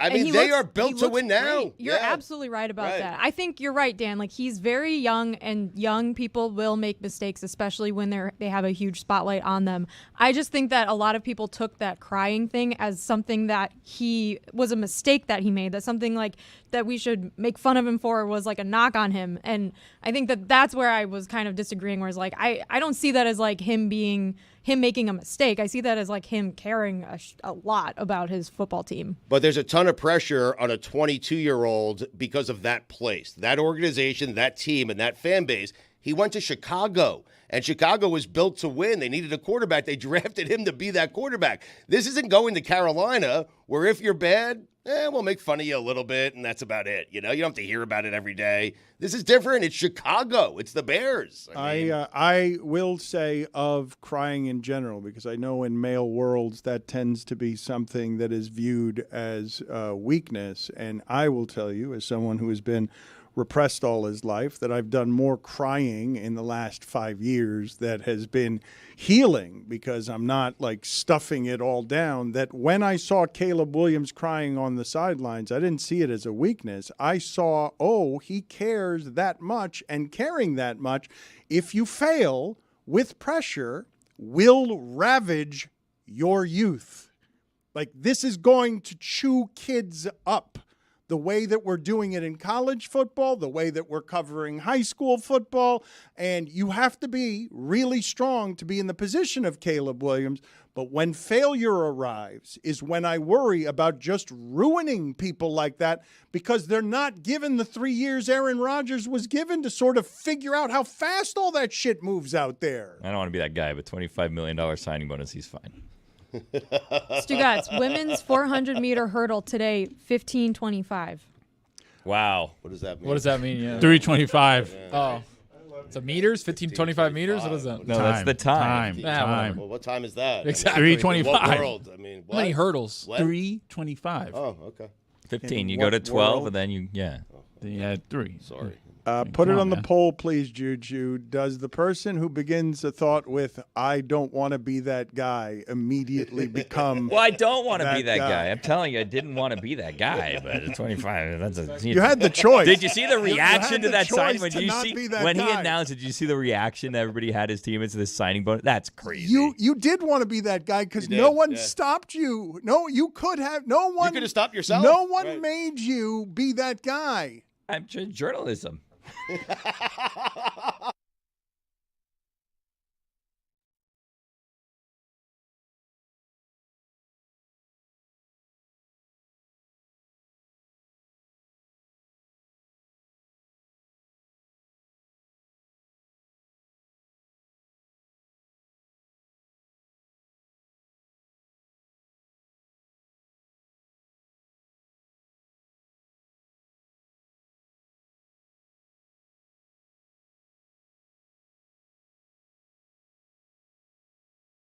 I mean, they are built to win now. Great. You're absolutely right about that. I think you're right, Dan. Like, he's very young, and young people will make mistakes, especially when they have a huge spotlight on them. I just think that a lot of people took that crying thing as something that he was a mistake that he made. That's something like that we should make fun of him for, was like a knock on him. And I think that that's where I was kind of disagreeing, where it's like, I don't see that as like him making a mistake. I see that as like him caring a lot about his football team. But there's a ton of pressure on a 22-year-old because of that place, that organization, that team, and that fan base. He went to Chicago, and Chicago was built to win. They needed a quarterback. They drafted him to be that quarterback. This isn't going to Carolina, where if you're bad, we'll make fun of you a little bit, and that's about it. You know, you don't have to hear about it every day. This is different. It's Chicago. It's the Bears. I will say of crying in general, because I know in male worlds that tends to be something that is viewed as weakness. And I will tell you, as someone who has been repressed all his life, that I've done more crying in the last 5 years that has been healing, because I'm not like stuffing it all down. That when I saw Caleb Williams crying on the sidelines, I didn't see it as a weakness. I saw, he cares that much, and caring that much, if you fail with pressure, will ravage your youth. Like, this is going to chew kids up. The way that we're doing it in college football, the way that we're covering high school football, and you have to be really strong to be in the position of Caleb Williams. But when failure arrives is when I worry about just ruining people like that, because they're not given the 3 years Aaron Rodgers was given to sort of figure out how fast all that shit moves out there. I don't want to be that guy, but $25 million signing bonus, he's fine. Stugotz, women's 400-meter hurdle today, 15:25. Wow. What does that mean? What does that mean? Yeah. 3:25. Oh. So meters? 25 meters? What is that? No, that's the time. Time. Well, what time is that? Exactly. 3:25. What world? I mean, what? How many hurdles? What? 3:25. Oh, okay. 15. You go to 12, and then you, Then you had 3. Sorry. Put it on the man. poll, please, Juju. Does the person who begins a thought with, I don't want to be that guy, immediately become Well, I don't want to be that guy? guy. I'm telling you, I didn't want to be that guy, but at 25, that's a... You had the choice. Did you see the reaction had to the that signing? choice to not be that When he guy. announced it, did you see the reaction that everybody had his teammates to this signing bonus? That's crazy. You did want to be that guy, because You did, no one yeah. stopped you. No, you could have. No one. You could have stopped yourself. No one Right. made you be that guy. I'm journalism.